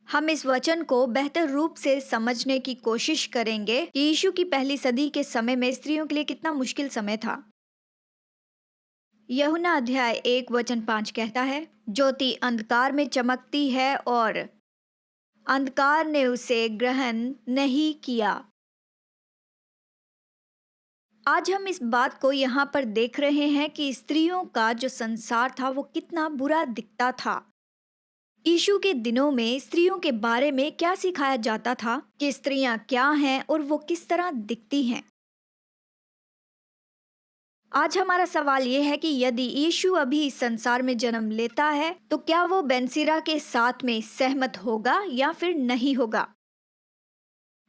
हम इस वचन को बेहतर रूप से समझने की कोशिश करेंगे कि यीशु की पहली सदी के समय में स्त्रियों के लिए कितना मुश्किल समय था। यूहन्ना अध्याय 1 वचन 5 कहता है, ज्योति अंधकार में चमकती है और अंधकार ने उसे ग्रहण नहीं किया। आज हम इस बात को यहाँ पर देख रहे हैं कि स्त्रियों का जो संसार था वो कितना बुरा दिखता था। यीशु के दिनों में स्त्रियों के बारे में क्या सिखाया जाता था कि स्त्रियां क्या हैं और वो किस तरह दिखती हैं। आज हमारा सवाल ये है कि यदि यीशु अभी इस संसार में जन्म लेता है तो क्या वो बेनसिरा के साथ में सहमत होगा या फिर नहीं होगा?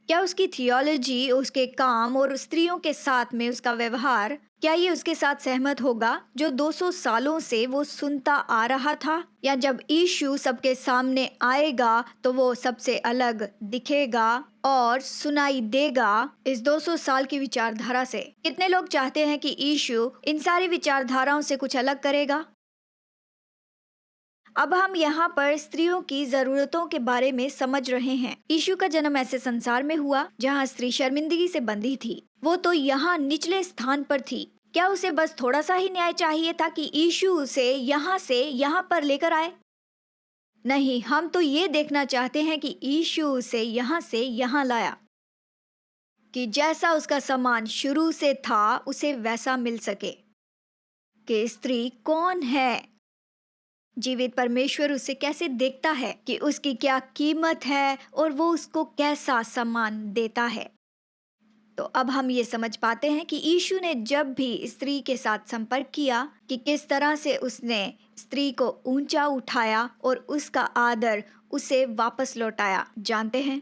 क्या उसकी थियोलॉजी, उसके काम और स्त्रियों के साथ में उसका व्यवहार, क्या ये उसके साथ सहमत होगा जो 200 सालों से वो सुनता आ रहा था? या जब यीशु सबके सामने आएगा तो वो सबसे अलग दिखेगा और सुनाई देगा इस 200 साल की विचारधारा से? कितने लोग चाहते हैं कि यीशु इन सारी विचारधाराओं से कुछ अलग करेगा? अब हम यहाँ पर स्त्रियों की जरूरतों के बारे में समझ रहे हैं। यीशु का जन्म ऐसे संसार में हुआ जहाँ स्त्री शर्मिंदगी से बंधी थी। वो तो यहाँ निचले स्थान पर थी। क्या उसे बस थोड़ा सा ही न्याय चाहिए था कि यीशु उसे यहाँ से यहाँ पर लेकर आए? नहीं, हम तो ये देखना चाहते हैं कि यीशु उसे यहाँ से यहाँ लाया, कि जैसा उसका सम्मान शुरू से था उसे वैसा मिल सके। कि स्त्री कौन है, जीवित परमेश्वर उसे कैसे देखता है, कि उसकी क्या कीमत है और वो उसको कैसा सम्मान देता है। तो अब हम ये समझ पाते हैं कि यीशु ने जब भी स्त्री के साथ संपर्क किया कि किस तरह से उसने स्त्री को ऊंचा उठाया और उसका आदर उसे वापस लौटाया। जानते हैं,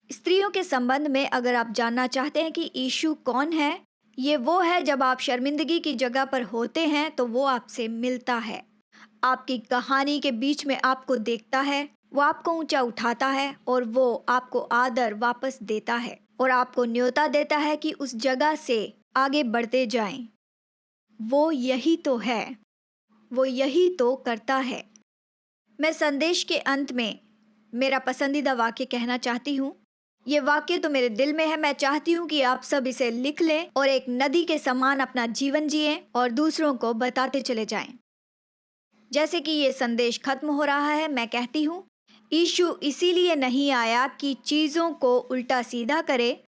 स्त्रियों के संबंध में अगर आप जानना चाहते हैं कि यीशु कौन है, ये वो है जब आप शर्मिंदगी की जगह पर होते हैं तो वो आपसे मिलता है, आपकी कहानी के बीच में आपको देखता है, वो आपको ऊंचा उठाता है और वो आपको आदर वापस देता है और आपको न्योता देता है कि उस जगह से आगे बढ़ते जाएं। वो यही तो है, वो यही तो करता है। मैं संदेश के अंत में मेरा पसंदीदा वाक्य कहना चाहती हूँ। ये वाक्य तो मेरे दिल में है। मैं चाहती हूँ कि आप सब इसे लिख लें और एक नदी के समान अपना जीवन जिएं और दूसरों को बताते चले जाएं। जैसे कि ये संदेश खत्म हो रहा है, मैं कहती हूँ, यीशु इसीलिए नहीं आया कि चीज़ों को उल्टा सीधा करे,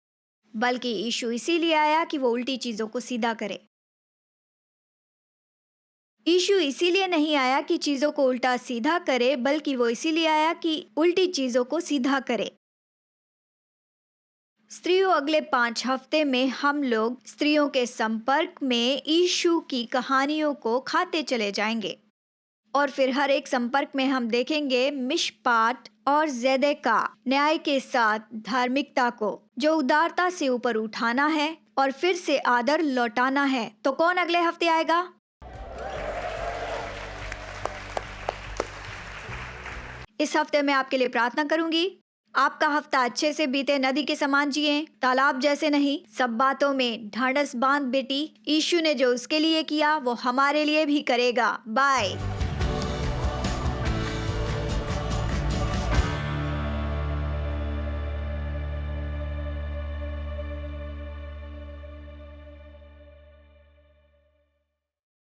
बल्कि यीशु इसीलिए आया कि वो उल्टी चीज़ों को सीधा करे। यीशु इसीलिए नहीं आया कि चीज़ों को उल्टा सीधा करे, बल्कि वो इसीलिए आया कि उल्टी चीज़ों को सीधा करे। स्त्रियों, अगले 5 हफ्ते में हम लोग स्त्रियों के संपर्क में यीशु की कहानियों को खाते चले जाएंगे और फिर हर एक संपर्क में हम देखेंगे मिशपाट और ज़ेदेका न्याय के साथ धार्मिकता को, जो उदारता से ऊपर उठाना है और फिर से आदर लौटाना है। तो कौन अगले हफ्ते आएगा? इस हफ्ते मैं आपके लिए प्रार्थना करूंगी। आपका हफ्ता अच्छे से बीते, नदी के समान जिए, तालाब जैसे नहीं। सब बातों में ढाढ़स बांध बेटी, यीशु ने जो उसके लिए किया वो हमारे लिए भी करेगा। बाय।